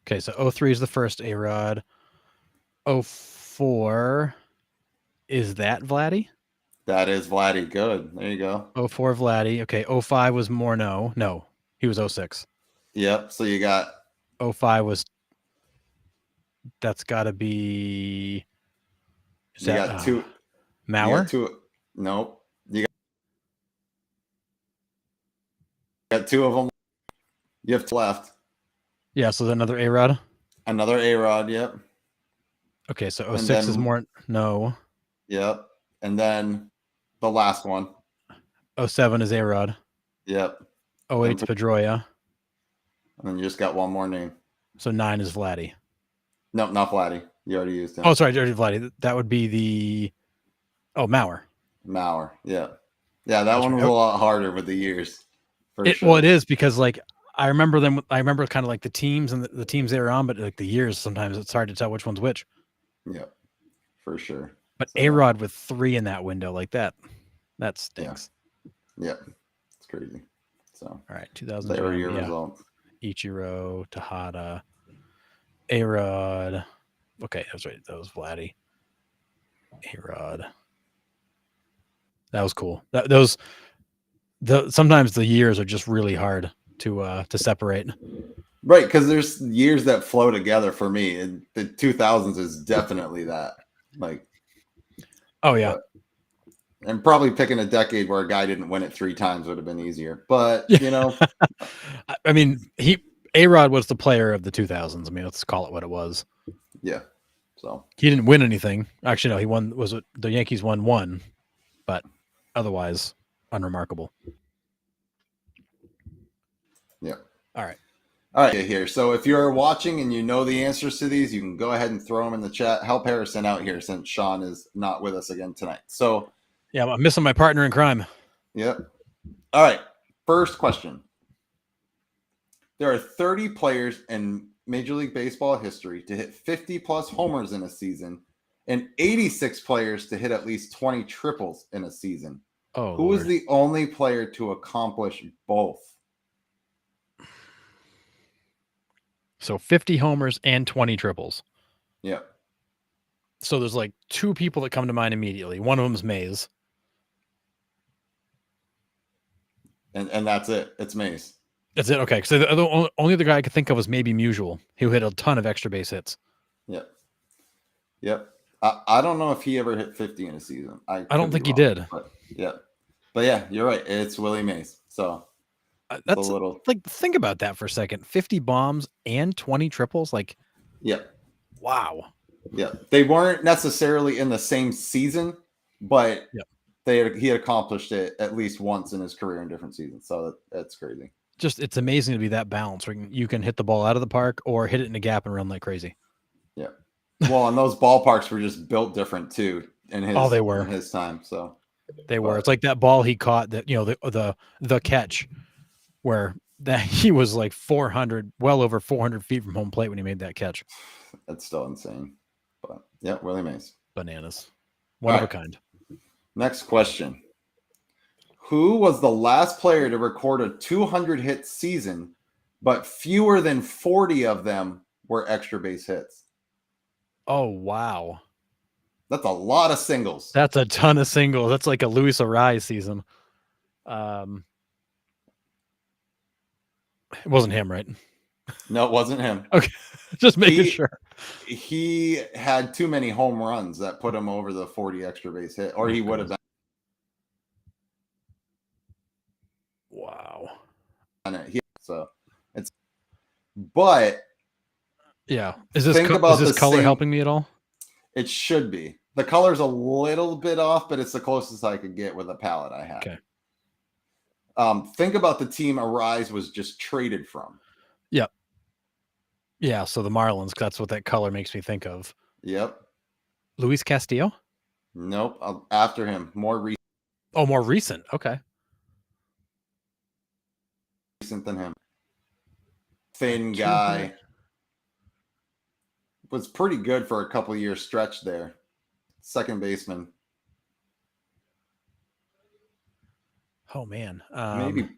Okay, so 03 is the first A-Rod. 04, is that Vladdy? That is Vladdy. Good. There you go. 04 Vladdy. Okay, 05 was Morneau. No, he was 06. Yep. So you got 05 was, that's got to be, you got 2 Mauer? Nope. You got 2 of them. You have 2 left. Yeah, so another A-Rod? Another A-Rod, yep. Okay, so 06 is more, no. Yep. And then the last one. 07 is A-Rod. Yep. 08 is Pedroia. And then you just got one more name. So 9 is Vladdy. Nope, not Vladdy. You already used him. Oh, sorry, Vladdy. That would be the, Mauer. Mauer, yeah. Yeah, that one was a lot harder with the years. Well, it is because like I remember them. I remember kind of like the teams and the teams they were on, but like the years, sometimes it's hard to tell which one's which. Yeah, for sure. But A-Rod with 3 in that window like that stinks. Yeah, it's crazy. So all right, 2000. There were your results. Ichiro, Tejada, A-Rod. Okay, that's right. That was Vladdy. A-Rod. That was cool. Sometimes the years are just really hard to separate. Right, because there's years that flow together for me, and the 2000s is definitely that. Like, oh yeah, and probably picking a decade where a guy didn't win it 3 times would have been easier. But you know, I mean, A-Rod was the player of the 2000s. I mean, let's call it what it was. Yeah, So he didn't win anything. Actually, no, he won. Was it the Yankees won one, but otherwise unremarkable. yeah. All right. All right, here. So if you're watching and you know the answers to these, you can go ahead and throw them in the chat. Help Harrison out here since Sean is not with us again tonight. So yeah, I'm missing my partner in crime. Yep. All right. First question. There are 30 players in Major League Baseball history to hit 50 plus homers in a season and 86 players to hit at least 20 triples in a season. Oh, who was the only player to accomplish both? So 50 homers and 20 triples. Yeah. So there's like two people that come to mind immediately. One of them is Mays. And that's it. It's Mays. That's it. Okay. So the only other guy I could think of was maybe Musial, who hit a ton of extra base hits. Yep. Yep. I don't know if he ever hit 50 in a season. I don't think he did. But yeah. But yeah, you're right. It's Willie Mays. So that's a little like, think about that for a second. 50 bombs and 20 triples. Like, yeah. Wow. Yeah. They weren't necessarily in the same season, but he had accomplished it at least once in his career in different seasons. So that's crazy. Just, it's amazing to be that balanced where you can hit the ball out of the park or hit it in a gap and run like crazy. Yeah. Well, and those ballparks were just built different too in his, they were. in his time. So they were. It's like that ball he caught that, the catch where that he was like 400, well over 400 feet from home plate when he made that catch. That's still insane. But yeah, Willie Mays. Bananas. One of a kind. Next question. Who was the last player to record a 200 hit season, but fewer than 40 of them were extra base hits? Oh, wow. That's a lot of singles. That's a ton of singles. That's like a Luis Arraez season. It wasn't him, right? No, it wasn't him. Okay. Just making sure. He had too many home runs that put him over the 40 extra base hit, or he would have been. Wow. So it's, but yeah. Is this color helping me at all? It should be. The color's a little bit off, but it's the closest I could get with a palette I have. Okay. Think about the team Arraez was just traded from. Yep. Yeah, so the Marlins, that's what that color makes me think of. Yep. Luis Castillo? Nope. After him. More recent. Oh, more recent. Okay. Recent than him. Thin guy. Was pretty good for a couple of years stretch there. Second baseman. Oh, man.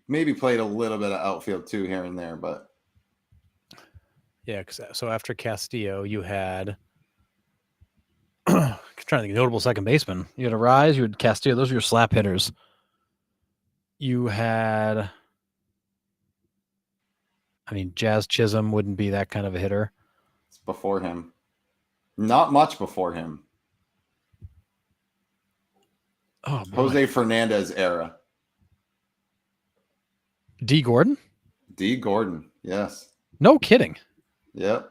Maybe played a little bit of outfield too here and there, but. Yeah, so after Castillo, you had I'm trying to think, notable second baseman. You had Arraez, you had Castillo. Those are your slap hitters. You had, Jazz Chisholm wouldn't be that kind of a hitter. It's before him. Not much before him. Oh, boy. Jose Fernandez era. D. Gordon? D. Gordon, yes. No kidding. Yep.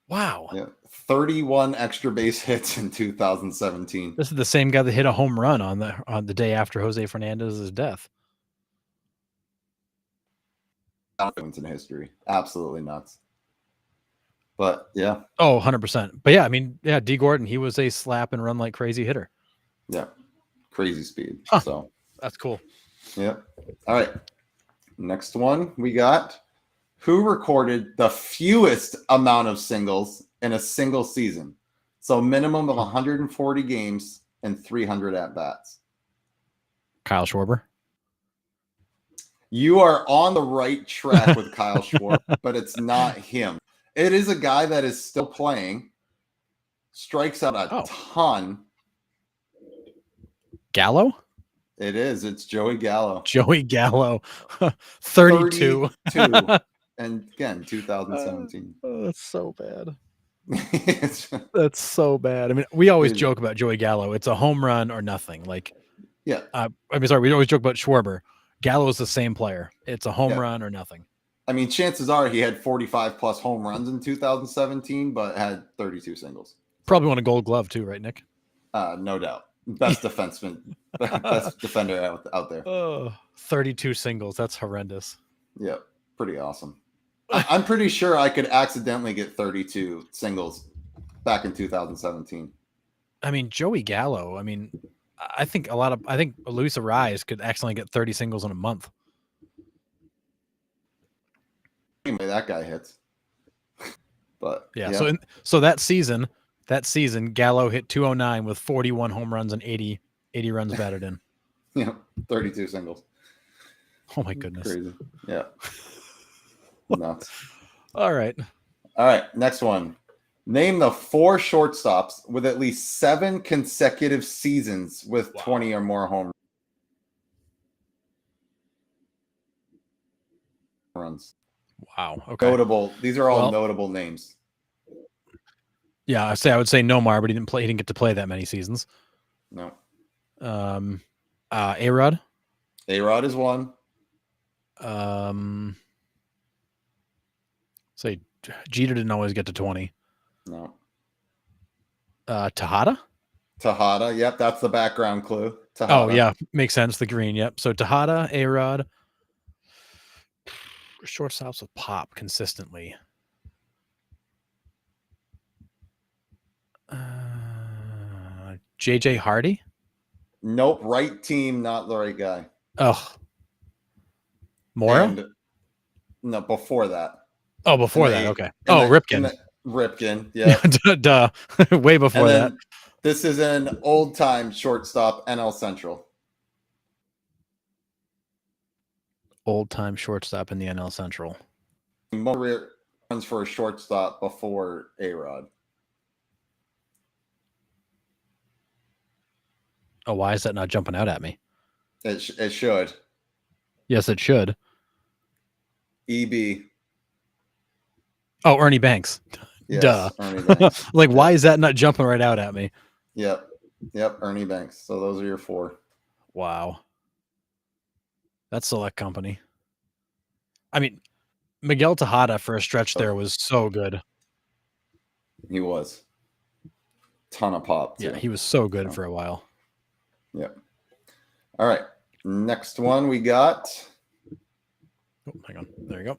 Wow. Yeah. 31 extra base hits in 2017. This is the same guy that hit a home run on the day after Jose Fernandez's death. In history. Absolutely nuts. But yeah. Oh, 100%. But yeah, D. Gordon, he was a slap and run like crazy hitter. Yeah. Crazy speed. Huh. So that's cool. Yep. All right. Next one we got. Who recorded the fewest amount of singles in a single season? So minimum of 140 games and 300 at-bats. Kyle Schwarber. You are on the right track with Kyle Schwarber, but it's not him. It is a guy that is still playing, strikes out a ton. Gallo? It is. It's Joey Gallo. Joey Gallo. 32. And again, 2017. That's so bad. That's so bad. We always joke about Joey Gallo. It's a home run or nothing. Like, yeah. We always joke about Schwarber. Gallo is the same player. It's a home run or nothing. I mean, chances are he had 45 plus home runs in 2017, but had 32 singles. Probably won a Gold Glove too, right, Nick? No doubt. Best defenseman, best defender out there. 32 singles. That's horrendous. Yep. Pretty awesome. I'm pretty sure I could accidentally get 32 singles back in 2017. I mean, Joey Gallo. I mean, I think Luis Arraez could accidentally get 30 singles in a month. Anyway, that guy hits. But yeah. So that season, Gallo hit 209 with 41 home runs and 80 runs batted in. Yeah, 32 singles. Oh my goodness. Crazy. Yeah. Nuts. All right. Next one. Name the 4 shortstops with at least 7 consecutive seasons with 20 or more home runs. Wow. Okay. Notable. These are all notable names. Yeah, I would say Nomar, but he didn't get to play that many seasons. No. A-Rod. A-Rod is one. Say Jeter didn't always get to 20. No. Tejada? Tejada, yep, that's the background clue. Tejada. Oh, yeah, makes sense. The green, yep. So Tejada, A-Rod. Shortstops with pop consistently. JJ Hardy? Nope, right team, not the right guy. Oh. Mora? No, before that. Oh, before that, okay. Ripken. Ripken, yeah. Duh. Way before that. This is an old-time shortstop, NL Central. Old-time shortstop in the NL Central. More runs for a shortstop before A-Rod. Oh, why is that not jumping out at me? It should. Yes, it should. EB. Oh, Ernie Banks. Yes, duh. Ernie Banks. Like, why is that not jumping right out at me? Yep, Ernie Banks. So those are your 4. Wow. That's select company. I mean, Miguel Tejada for a stretch there was so good. He was. Ton of pop, too. Yeah, he was so good for a while. Yep. All right. Next one we got. Oh, hang on. There you go.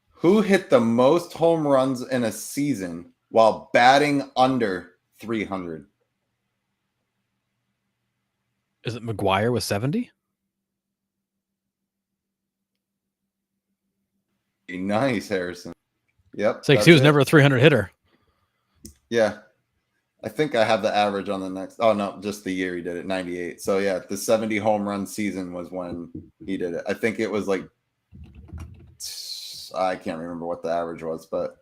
Who hit the most home runs in a season while batting under 300? Is it McGuire with 70? Nice, Harrison. Yep. It's like he was never a 300 hitter. Yeah. I think I have the average on the next. Oh, no, just the year he did it, 98. So, yeah, the 70 home run season was when he did it. I think it was like, I can't remember what the average was, but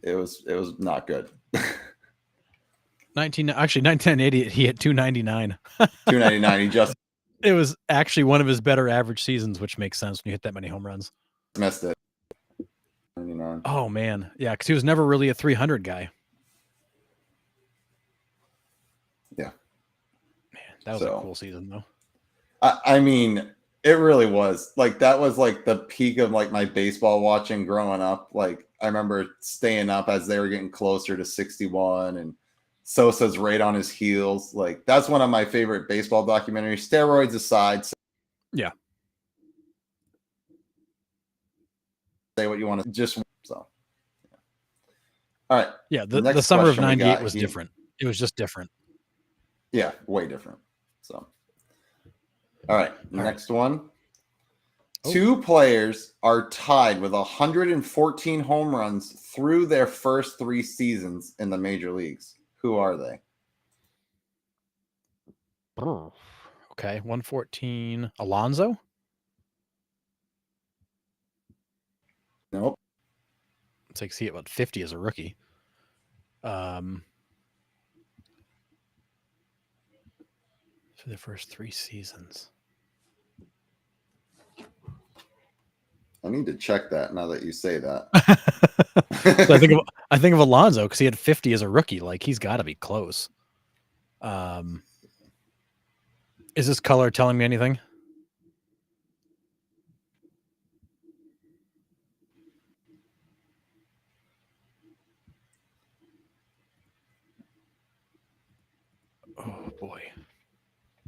it was not good. 1980, he hit 299. 299. He just it was actually one of his better average seasons, which makes sense when you hit that many home runs. missed it. 99. Oh man, yeah, because he was never really a 300 guy. Yeah, man, that was a cool season though. I mean, it really was. Like that was like the peak of like my baseball watching growing up. Like I remember staying up as they were getting closer to 61 and Sosa's right on his heels. Like that's one of my favorite baseball documentaries. Steroids aside. Yeah. Say what you want to just so. Yeah. All right. Yeah. The summer of 98 was different. It was just different. Yeah. Way different. So. All right. Next one. Oh. 2 players are tied with 114 home runs through their first 3 seasons in the major leagues. Who are they? Oh, okay. 114. Alonso? Nope. It's like, see it about 50 as a rookie. For the first 3 seasons. I need to check that now that you say that. So I think of Alonso because he had 50 as a rookie. Like he's got to be close. Is this color telling me anything? boy.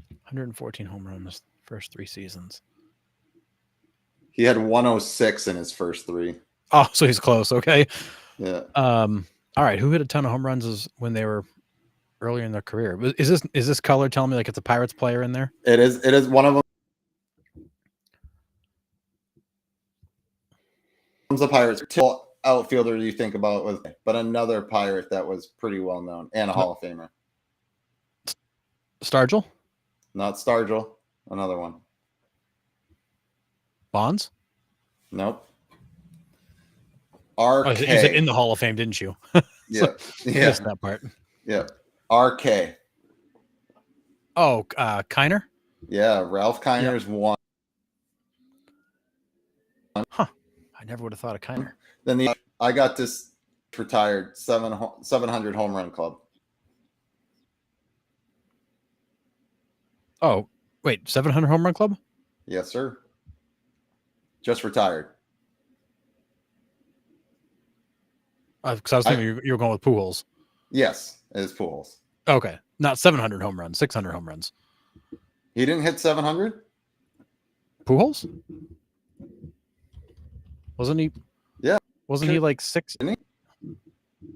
114 home runs first 3 seasons. He had 106 in his first 3. Oh, so he's close. Okay. Yeah. All right. Who hit a ton of home runs when they were earlier in their career? Is this color telling me like it's a Pirates player in there? It is one of them. The Pirates outfielder you think about was, but another Pirate that was pretty well known and a Hall of Famer. Stargell? Not Stargell. Another one. Bonds? Nope. RK. Oh, you said in the Hall of Fame, didn't you? Yeah. Yeah. Missed that part. Yeah. RK. Oh, Kiner? Yeah. Ralph Kiner's one. Huh. I never would have thought of Kiner. Then I got this retired 700 home run club. Oh, wait, 700 home run club? Yes, sir. Just retired. Because I was thinking you were going with Pujols. Yes, it is Pujols. Okay, not 700 home runs, 600 home runs. He didn't hit 700? Pujols? Wasn't he? Yeah. Wasn't he like 6? Didn't he?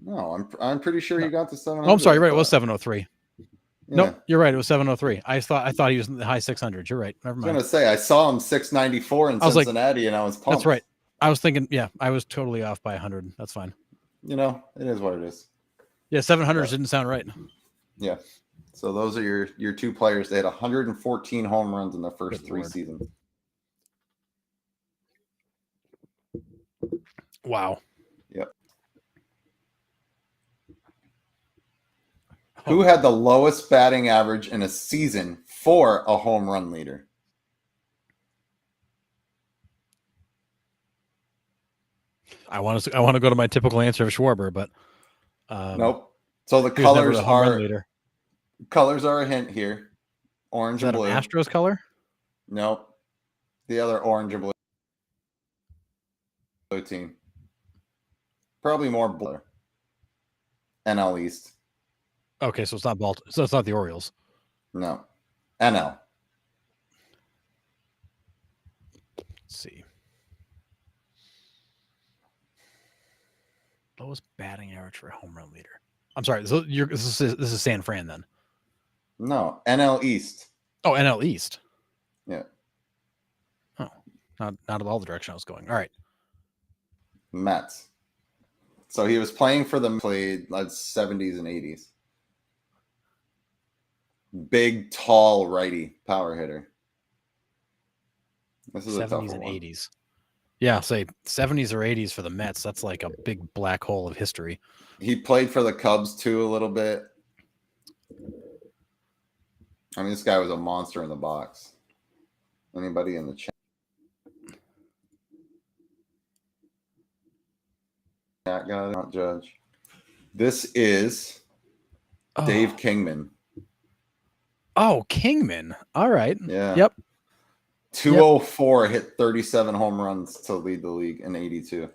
No, I'm pretty sure he got to 700. Oh, I'm sorry. You're right. It was 703. Yeah. Nope, you're right. It was 703. I thought he was in the high 600s. You're right. Never I was mind. going to say, I saw him 694 in Cincinnati, and I was pumped. That's right. I was thinking, yeah, I was totally off by 100. That's fine. You know, it is what it is. Yeah, 700s didn't sound right. Yeah. So those are your 2 players. They had 114 home runs in the first Good 3 Lord. seasons. Wow. Yep. Who had the lowest batting average in a season for a home run leader? I want to go to my typical answer of Schwarber, but Nope. So the he was never colors the home run are leader. colors are a hint here. Orange Is that and blue. an Astros color? Nope. The other orange and blue team. Probably more blue. NL East. Okay, so it's not Baltimore. So it's not the Orioles. No. NL. Let's see. Lowest batting average for a home run leader. I'm sorry. So this is San Fran then. No. NL East. Oh, NL East. Yeah. Oh, not at all the direction I was going. All right. Mets. So he was playing for them, played like 70s and 80s. Big, tall righty power hitter. This is 70s and 80s. Yeah, say 70s or 80s for the Mets. That's like a big black hole of history. He played for the Cubs too a little bit. I mean, this guy was a monster in the box. Anybody in the chat got it? Not Judge. This is Dave Kingman. Oh, Kingman. All right. Yeah. Yep. 204 hit 37 home runs to lead the league in 82.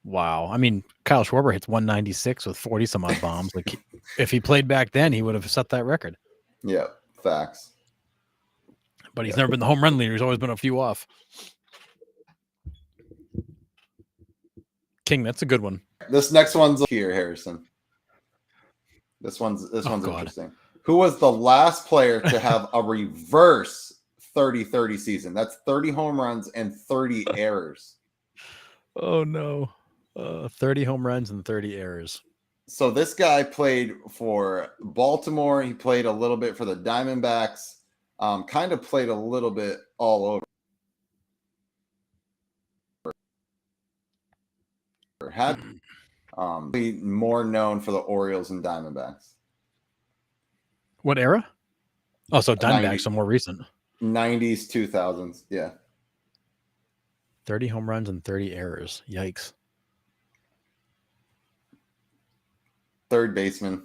Wow. I mean, Kyle Schwarber hits 196 with 40 some odd bombs. Like if he played back then, he would have set that record. Yeah, facts. But he's never been the home run leader. He's always been a few off. King, that's a good one. This next one's here, Harrison. This one's interesting. Who was the last player to have a reverse 30-30 season? That's 30 home runs and 30 errors. Oh no. 30 home runs and 30 errors. So this guy played for Baltimore. He played a little bit for the Diamondbacks. Kind of played a little bit all over. Had be more known for the Orioles and Diamondbacks. What era? Oh, so Diamondbacks 90, so more recent. 90s, 2000s. Yeah. 30 home runs and 30 errors. Yikes. Third baseman,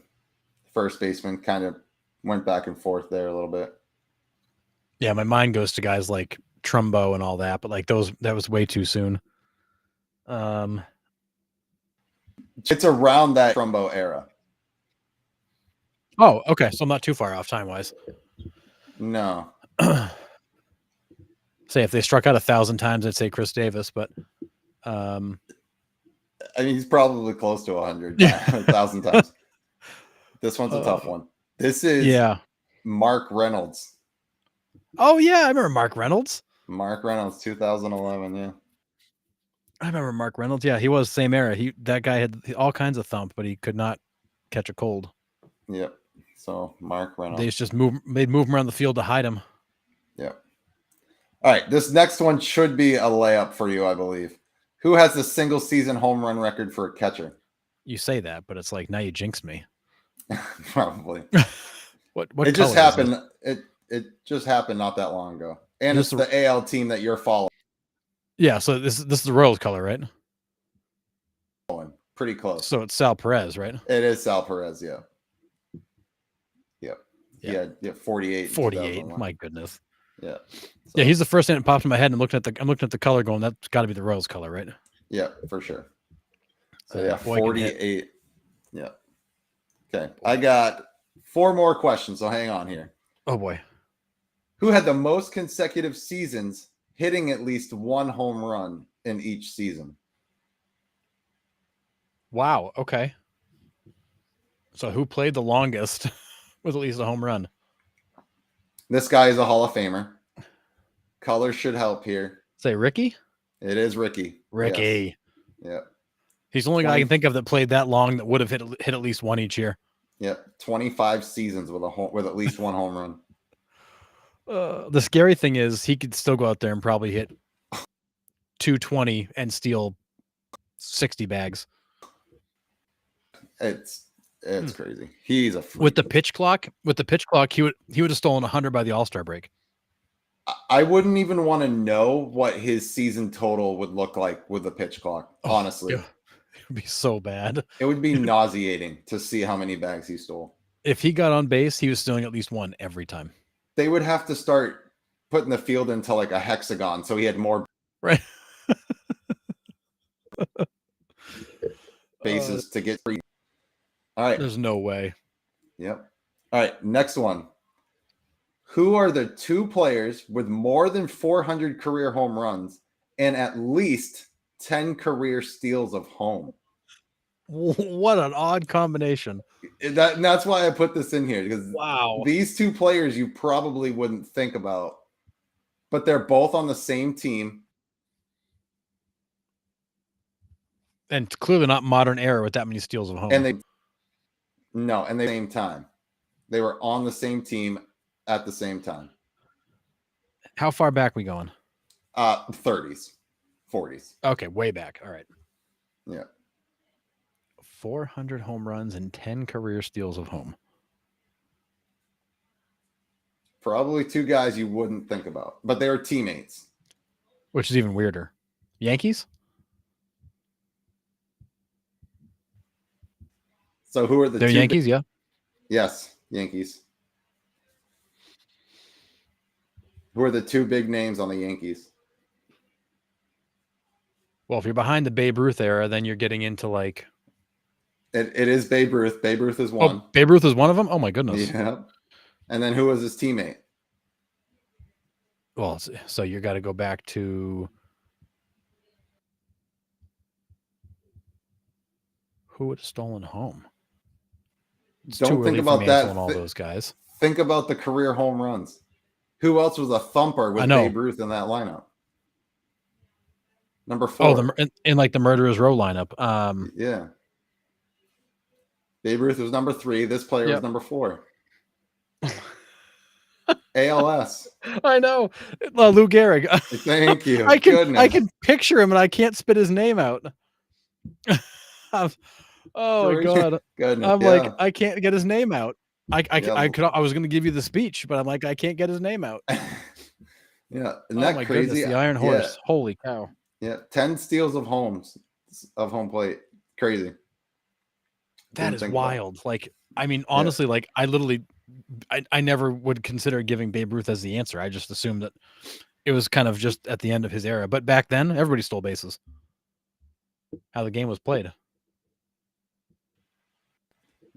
first baseman, kind of went back and forth there a little bit. Yeah, my mind goes to guys like Trumbo and all that, but like that was way too soon. It's around that Trumbo era. Oh, okay. So I'm not too far off time wise. No. Say if they struck out 1,000 times, I'd say Chris Davis, but I mean, he's probably close to 100, yeah. 1,000 times. This one's a tough one. This is Mark Reynolds. Oh yeah, I remember Mark Reynolds. Mark Reynolds, 2011. Yeah. I remember Mark Reynolds. Yeah, he was same era. That guy had all kinds of thump, but he could not catch a cold. Yep. So Mark Reynolds. They just made him around the field to hide him. Yep. All right. This next one should be a layup for you, I believe. Who has the single season home run record for a catcher? You say that, but it's like now you jinxed me. Probably. What it just happened. It just happened not that long ago. And it's the AL team that you're following. Yeah, so this is the Royals color, right? Pretty close. So it's Sal Perez, right? It is Sal Perez, yeah. Yep. Yeah, 48. 48. My goodness. Yeah. So. Yeah, he's the first thing that popped in my head, and I'm looking at the color going, that's got to be the Royals color, right? Yeah, for sure. So yeah, 48. Yeah. Okay. I got 4 more questions, so hang on here. Oh boy. Who had the most consecutive seasons hitting at least 1 home run in each season? Wow. Okay. So who played the longest with at least a home run? This guy is a Hall of Famer. Color should help here. Say Ricky? It is Ricky. Ricky. Yes. Yeah. He's the only guy I can think of that played that long that would have hit at least one each year. Yep. 25 seasons with at least 1 home run. The scary thing is he could still go out there and probably hit 220 and steal 60 bags. It's crazy. He's a freak. With the pitch clock, he would have stolen 100 by the All-Star break. I wouldn't even want to know what his season total would look like with the pitch clock. Honestly, it would be so bad. It would be nauseating to see how many bags he stole. If he got on base, he was stealing at least 1 every time. They would have to start putting the field into like a hexagon so he had more bases to get free. All right. There's no way. Yep. All right. Next one. Who are the 2 players with more than 400 career home runs and at least 10 career steals of home? What an odd combination. That's why I put this in here, because wow, these 2 players you probably wouldn't think about, but they're both on the same team. And clearly not modern era with that many steals of home. And they same time. They were on the same team at the same time. How far back we going? 30s, 40s. Okay, way back. All right. Yeah. 400 home runs and 10 career steals of home. Probably 2 guys you wouldn't think about, but they were teammates. Which is even weirder. Yankees? So who are the They're 2 Yankees, yeah? Yes, Yankees. Who are the 2 big names on the Yankees? Well, if you're behind the Babe Ruth era, then you're getting into like... It is Babe Ruth. Babe Ruth is one. Oh, Babe Ruth is one of them? Oh, my goodness. Yeah. And then who was his teammate? Well, so you got to go back to... Who would have stolen home? Don't think about that. All those guys. Think about the career home runs. Who else was a thumper with Babe Ruth in that lineup? Number 4. Oh, in like the Murderers Row lineup. Yeah. Babe Ruth was number 3. This player was number 4. ALS. I know. Lou Gehrig. Thank you. I can picture him and I can't spit his name out. Oh my god! Goodness, I'm like, I can't get his name out. I was going to give you the speech, but I'm like, I can't get his name out. Yeah, isn't that crazy? Goodness, the Iron Horse. Yeah. Holy cow! Yeah, 10 steals of home plate. Crazy. That is wild. Like, I mean, honestly, like, I never would consider giving Babe Ruth as the answer. I just assumed that it was kind of just at the end of his era. But back then, everybody stole bases. How the game was played.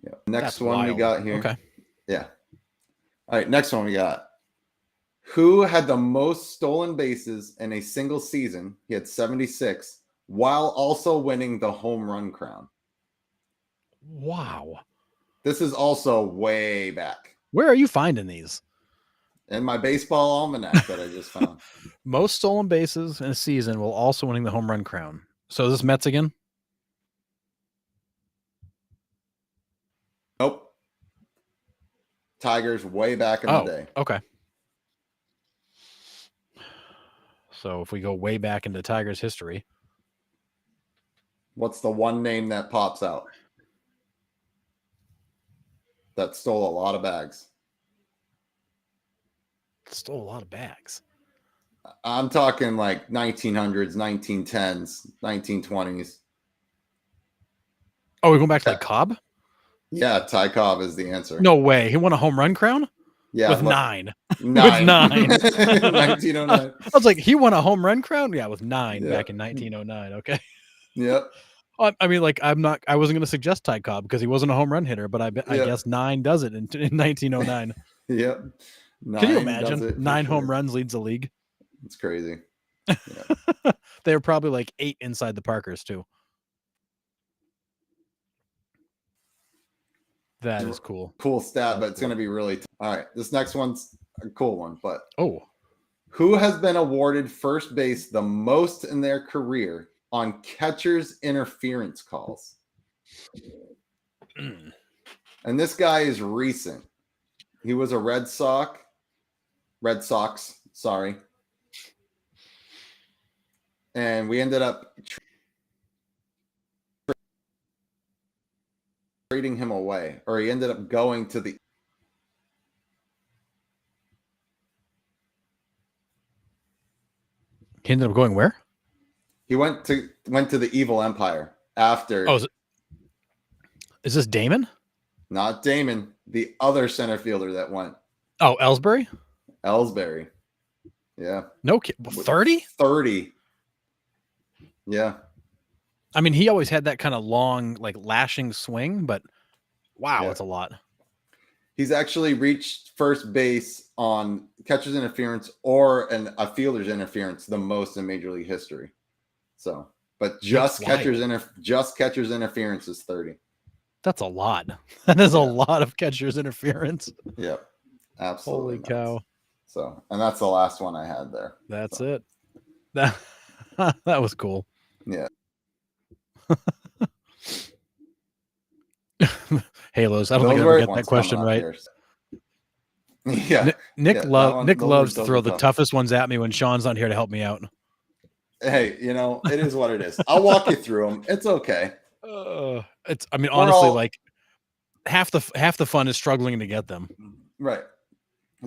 Yeah. Next one we got here. Okay. Yeah. All right, next one we got. Who had the most stolen bases in a single season? He had 76, while also winning the home run crown. Wow. This is also way back Where are you finding these? in my baseball almanac that I just found. Most stolen bases in a season while also winning the home run crown. So is this Mets again? Nope. Tigers way back in the day. Okay. So if we go way back into Tigers history, What's the one name that pops out? That stole a lot of bags. stole a lot of bags. I'm talking like 1900s, 1910s, 1920s. Oh, we're going back to like Cobb? Yeah, Ty Cobb is the answer. No way. He won a home run crown? Yeah, with look, 9. 9. With 9. 1909. I was like, he won a home run crown? Yeah, with 9 Yeah. back in 1909. Okay. Yep. I mean, like, I wasn't going to suggest Ty Cobb because he wasn't a home run hitter, but I guess 9 does it in 1909. Yep. Can you imagine? 9 home runs leads the league. It's crazy. Yeah. They were probably like 8 inside the Parkers too. That is cool. Cool stat, but it's going to be really all right. This next one's a cool one, but who has been awarded first base the most in their career on catcher's interference calls? And this guy is recent. He was a Red Sox, sorry. And we ended up trading him away, or he ended up going to the He ended up going where? He went to the Evil Empire after. Oh, is this Damon? Not Damon, the other center fielder that went. Oh, Ellsbury? Ellsbury. Yeah. No kid. 30? 30. Yeah. I mean, he always had that kind of long, like lashing swing, but wow, it's a lot. He's actually reached first base on catcher's interference or a fielder's interference the most in Major League history. So, but just catcher's interference is 30. That's a lot. That is a lot of catcher's interference. Yep. Absolutely. Holy cow. So, and that's the last one I had there. That's it. That was cool. Yeah. Halos. I don't think I'll ever get that question right. Yeah. Nick loves to throw the toughest ones at me when Sean's not here to help me out. Hey, it is what it is. I'll walk you through them. It's okay. Honestly, like half the fun is struggling to get them. Right.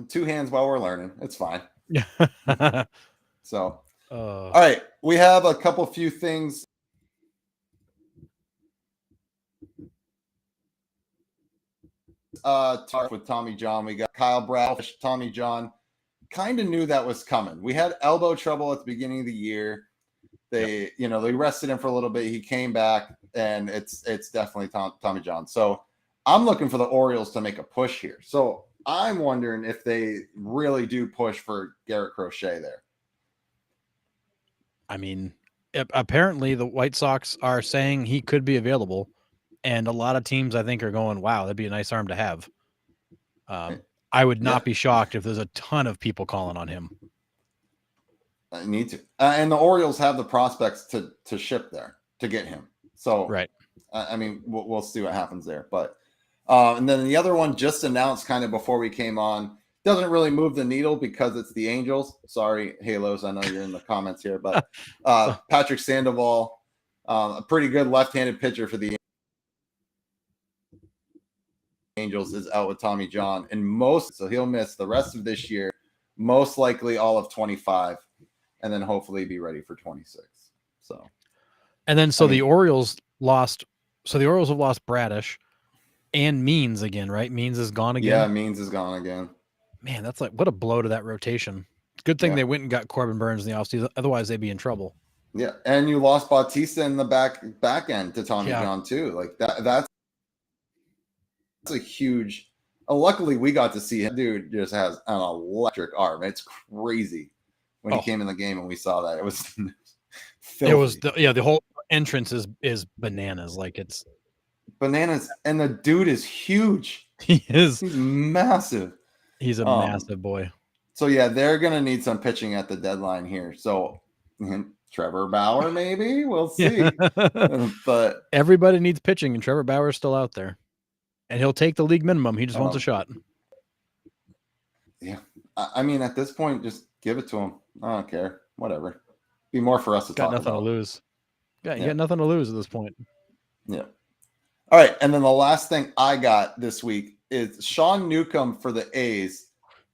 2 hands while we're learning. It's fine. Yeah. So, all right. We have a few things. Talk with Tommy John. We got Kyle Bradish, Tommy John. Kind of knew that was coming. We had elbow trouble at the beginning of the year. They rested him for a little bit. He came back, and it's definitely Tommy John. So I'm looking for the Orioles to make a push here. So I'm wondering if they really do push for Garrett Crochet there. I mean, apparently the White Sox are saying he could be available, and a lot of teams I think are going, wow, that'd be a nice arm to have. I would not be shocked if there's a ton of people calling on him. I need to. And the Orioles have the prospects to ship there to get him. So, right. I mean, we'll see what happens there. But, and then the other one just announced kind of before we came on, doesn't really move the needle because it's the Angels. Sorry, Halos. I know you're in the comments here, but Patrick Sandoval, a pretty good left-handed pitcher for the Angels, is out with Tommy John, and so he'll miss the rest of this year, most likely all of 25, and then hopefully be ready for 26. So, and then the Orioles lost. So the Orioles have lost Bradish and Means again, right? Means is gone again. Yeah, Means is gone again. Man, that's like what a blow to that rotation. Good thing they went and got Corbin Burns in the offseason. Otherwise, they'd be in trouble. Yeah, and you lost Bautista in the back end to Tommy John too. Like that's a huge Luckily, we got to see him. Dude just has an electric arm. It's crazy. When he came in the game and we saw that, it was filthy. It was the whole entrance is bananas. Like it's bananas, and the dude is huge. He's massive. He's a massive boy. So yeah, they're gonna need some pitching at the deadline here. So Trevor Bauer, maybe we'll see. But everybody needs pitching, and Trevor Bauer's still out there, and he'll take the league minimum. He just wants a shot. Yeah, I mean, at this point, just give it to him. I don't care. Whatever. Be more for us to talk about. Got nothing to lose. Yeah, you got nothing to lose at this point. Yeah. All right, and then the last thing I got this week is Sean Newcomb for the A's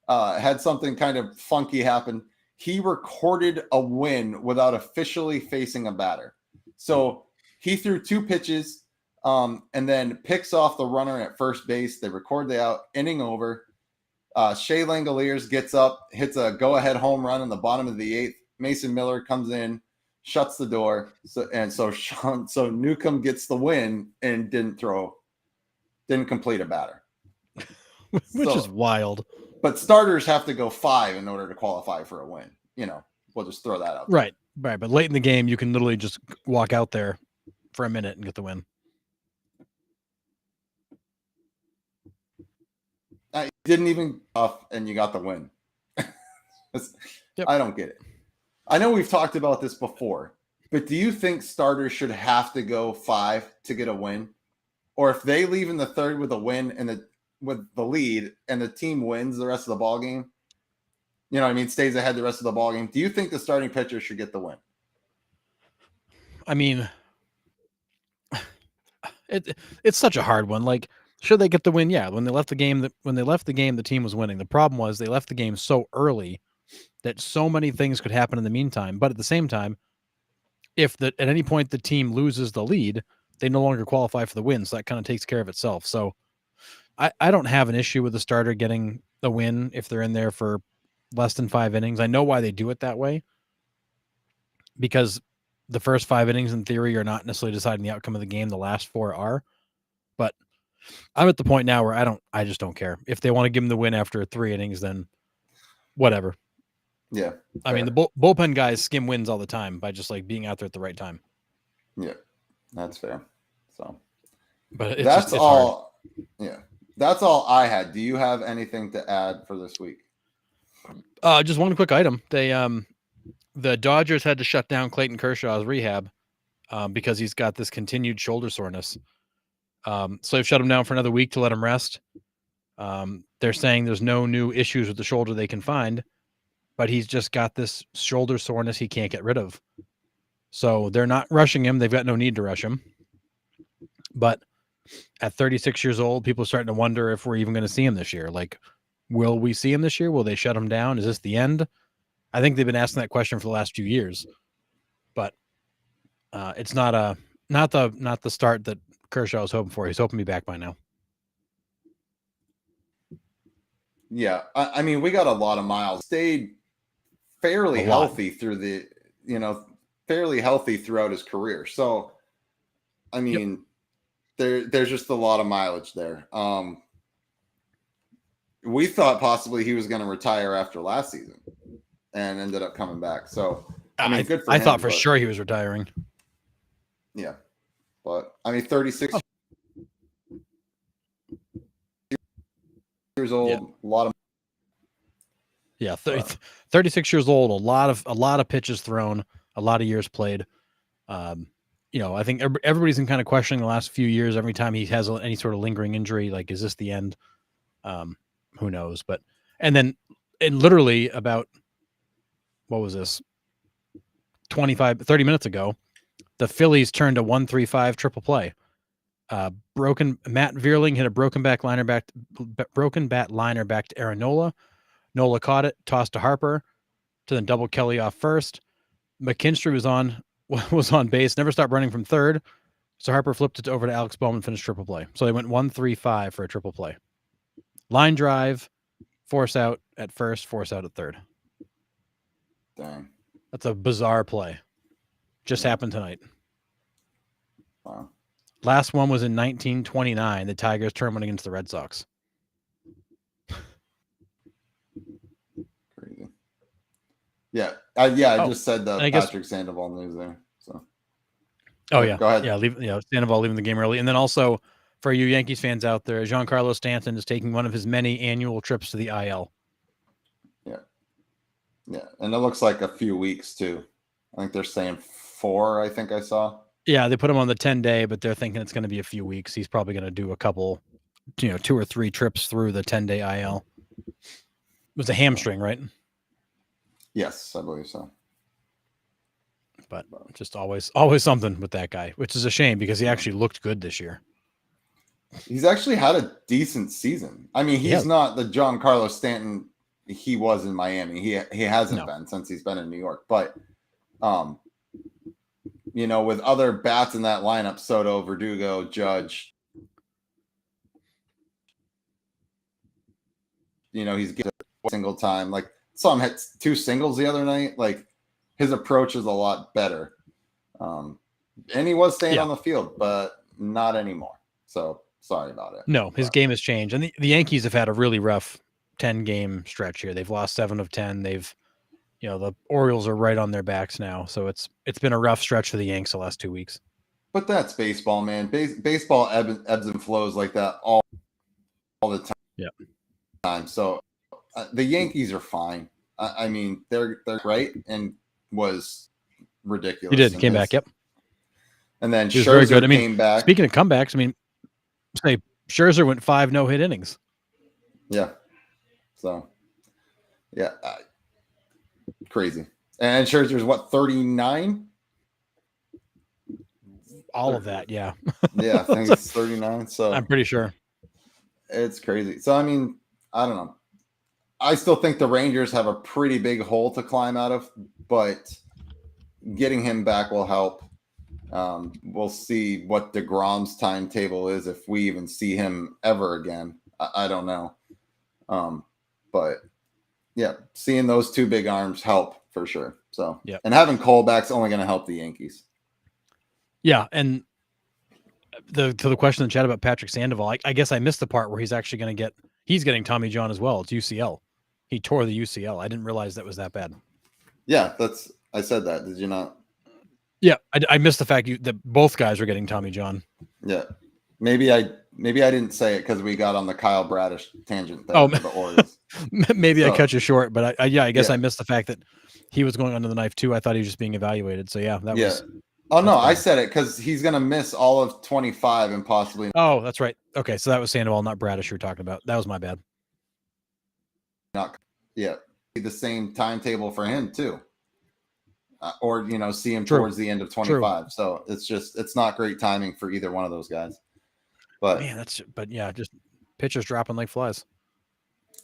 had something kind of funky happen. He recorded a win without officially facing a batter. So he threw 2 pitches and then picks off the runner at first base. They record the out, inning over. Shea Langoliers gets up, hits a go-ahead home run in the bottom of the 8th. Mason Miller comes in, shuts the door. So Newcomb gets the win and didn't complete a batter. Which is wild. But starters have to go 5 in order to qualify for a win. We'll just throw that out there. Right. But late in the game, you can literally just walk out there for a minute and get the win. I didn't even off, and you got the win. I don't get it. I know we've talked about this before, but do you think starters should have to go 5 to get a win? Or if they leave in the 3rd with a win and with the lead and the team wins the rest of the ball game, stays ahead the rest of the ball game, do you think the starting pitcher should get the win? I mean, it's such a hard one. Like, should they get the win? Yeah. When they left the game, the team was winning. The problem was they left the game so early that so many things could happen in the meantime. But at the same time, if at any point the team loses the lead, they no longer qualify for the win. So that kind of takes care of itself. So I don't have an issue with the starter getting the win if they're in there for less than 5 innings. I know why they do it that way, because the first 5 innings in theory are not necessarily deciding the outcome of the game. The last 4 are. But I'm at the point now where I just don't care. If they want to give him the win after 3 innings, then whatever. Yeah. Fair. I mean, the bullpen guys skim wins all the time by just like being out there at the right time. Yeah, that's fair. So, but it's that's all. Hard. Yeah, that's all I had. Do you have anything to add for this week? Just one quick item. The Dodgers had to shut down Clayton Kershaw's rehab because he's got this continued shoulder soreness. So they've shut him down for another week to let him rest. They're saying there's no new issues with the shoulder they can find, but he's just got this shoulder soreness he can't get rid of. So they're not rushing him. They've got no need to rush him. But at 36 years old, people are starting to wonder if we're even going to see him this year. Like, will we see him this year? Will they shut him down? Is this the end? I think they've been asking that question for the last few years, but it's not the start that Kershaw was hoping for. He's hoping to be back by now. Yeah, I mean, we got a lot of miles. Stayed fairly healthy through fairly healthy throughout his career. So, I mean, there's just a lot of mileage there. We thought possibly he was going to retire after last season, and ended up coming back. So, I mean, good for him. I thought for sure he was retiring. Yeah, but I mean, 36 years old, a lot of. Yeah, 36 years old, a lot of pitches thrown, a lot of years played. I think everybody's been kind of questioning the last few years. Every time he has any sort of lingering injury, like, is this the end? Who knows? But and literally about, what was this? 30 minutes ago, the Phillies turned a 1-3-5 triple play. Matt Vierling hit a broken bat liner back to Aaron Nola. Nola caught it, tossed to Harper, to then double Kelly off first. McKinstry was on base, never stopped running from third. So Harper flipped it over to Alex Bowman, finished triple play. So they went 1-3-5 for a triple play. Line drive, force out at first, force out at third. Dang. That's a bizarre play. Just happened tonight. Wow. Last one was in 1929, the Tigers tournament against the Red Sox. Yeah. I Oh, just said the and I guess. Patrick Sandoval news there. So Oh yeah, go ahead. yeah. Sandoval leaving the game early, and then also for you Yankees fans out there, Giancarlo Stanton is taking one of his many annual trips to the IL. Yeah. Yeah. And it looks like a few weeks too. I think they're saying 4, I think I saw. Yeah, they put him on the 10-day, but they're thinking it's going to be a few weeks. He's probably going to do a couple, 2 or 3 trips through the 10-day IL. It was a hamstring, right? Yes, I believe so. But just always something with that guy, which is a shame because he actually looked good this year. He's actually had a decent season. I mean, he's not the Giancarlo Stanton he was in Miami. He hasn't been since he's been in New York. But with other bats in that lineup, Soto, Verdugo, Judge, he's getting a single time. Like saw him hit 2 singles the other night. Like his approach is a lot better. And he was staying on the field, but not anymore. So sorry about it. No, his game has changed. And the Yankees have had a really rough 10-game stretch here. They've lost 7 of 10. They've, the Orioles are right on their backs now. So it's been a rough stretch for the Yanks the last 2 weeks. But that's baseball, man. Baseball ebbs and flows like that all the time. Yeah. So the Yankees are fine. I mean, they're great and was ridiculous. He did. Came back. Yep. And then Scherzer very good. came back. Speaking of comebacks, Scherzer went 5 no-hit innings. Yeah. So, yeah. Crazy. And Scherzer's what, 39? All of that, yeah. Yeah, I think it's 39. So I'm pretty sure. It's crazy. So, I mean, I don't know. I still think the Rangers have a pretty big hole to climb out of, but getting him back will help. We'll see what DeGrom's timetable is if we even see him ever again. I don't know. But yeah, seeing those 2 big arms help for sure. So, and having Cole back's only going to help the Yankees. Yeah, and to the question in the chat about Patrick Sandoval, I guess I missed the part where he's actually he's getting Tommy John as well. It's UCL. He tore the UCL. I didn't realize that was that bad. Yeah, I said that. Did you not? Yeah, I missed the fact that both guys were getting Tommy John. Yeah, maybe I didn't say it because we got on the Kyle Bradish tangent there for the Orioles. Maybe I cut you short, but I guess I missed the fact that he was going under the knife too. I thought he was just being evaluated. So yeah, that was. Oh no, I said it because he's gonna miss all of 25 and possibly. Oh, that's right. Okay, so that was Sandoval, not Bradish. You were talking about. That was my bad. The same timetable for him too. Or see him towards the end of 25. True. So it's not great timing for either one of those guys. But man, just pitchers dropping like flies.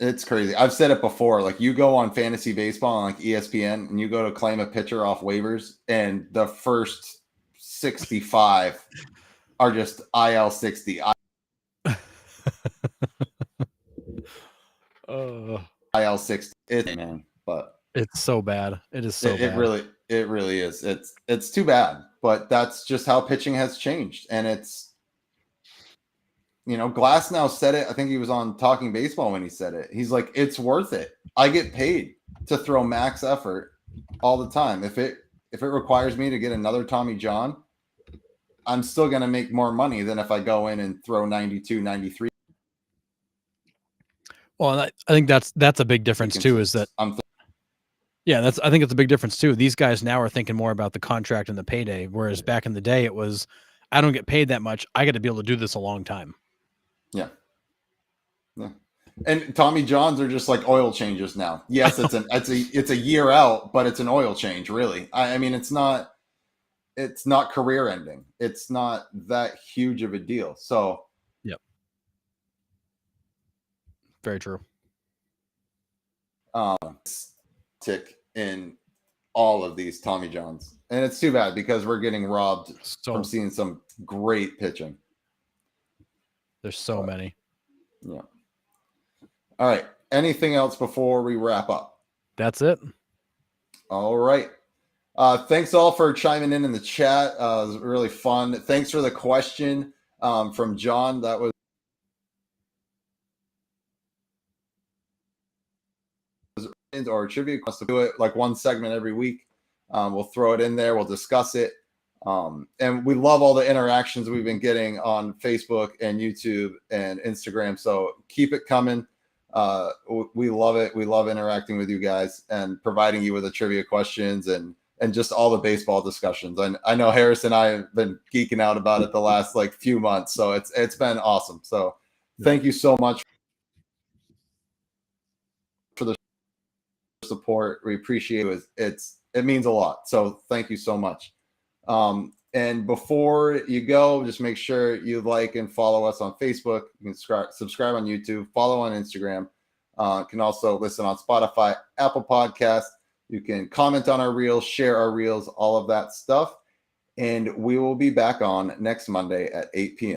It's crazy. I've said it before. Like you go on fantasy baseball on like ESPN and you go to claim a pitcher off waivers, and the first 65 are just IL 60. IL 60. But it's so bad. It is so bad. It really is. It's too bad, but that's just how pitching has changed. And it's, Glass now said it. I think he was on Talking Baseball when he said it. He's like, it's worth it. I get paid to throw max effort all the time. If it requires me to get another Tommy John, I'm still going to make more money than if I go in and throw 92, 93. Well, I think that's a big difference too, is that I think it's a big difference too. These guys now are thinking more about the contract and the payday, whereas back in the day it was, I don't get paid that much. I got to be able to do this a long time. Yeah. And Tommy Johns are just like oil changes now. Yes, it's a year out, but it's an oil change, really. I mean, it's not career ending. It's not that huge of a deal. So, yep. Very true. Tick in all of these Tommy Johns. And it's too bad because we're getting robbed from seeing some great pitching. There's so many. Yeah. All right. Anything else before we wrap up? That's it. All right. Thanks all for chiming in the chat. It was really fun. Thanks for the question from John. That was or trivia questions, do it like one segment every week. We'll throw it in there. We'll discuss it. And we love all the interactions we've been getting on Facebook and YouTube and Instagram. So keep it coming. We love it. We love interacting with you guys and providing you with the trivia questions and just all the baseball discussions. And I know Harris and I have been geeking out about it the last like few months. So it's been awesome. So thank you so much for the support. We appreciate it. It means a lot. So thank you so much. And before you go, just make sure you like and follow us on Facebook. You can subscribe on YouTube, follow on Instagram. Can also listen on Spotify, Apple Podcasts. You can comment on our reels, share our reels, all of that stuff. And we will be back on next Monday at 8 p.m.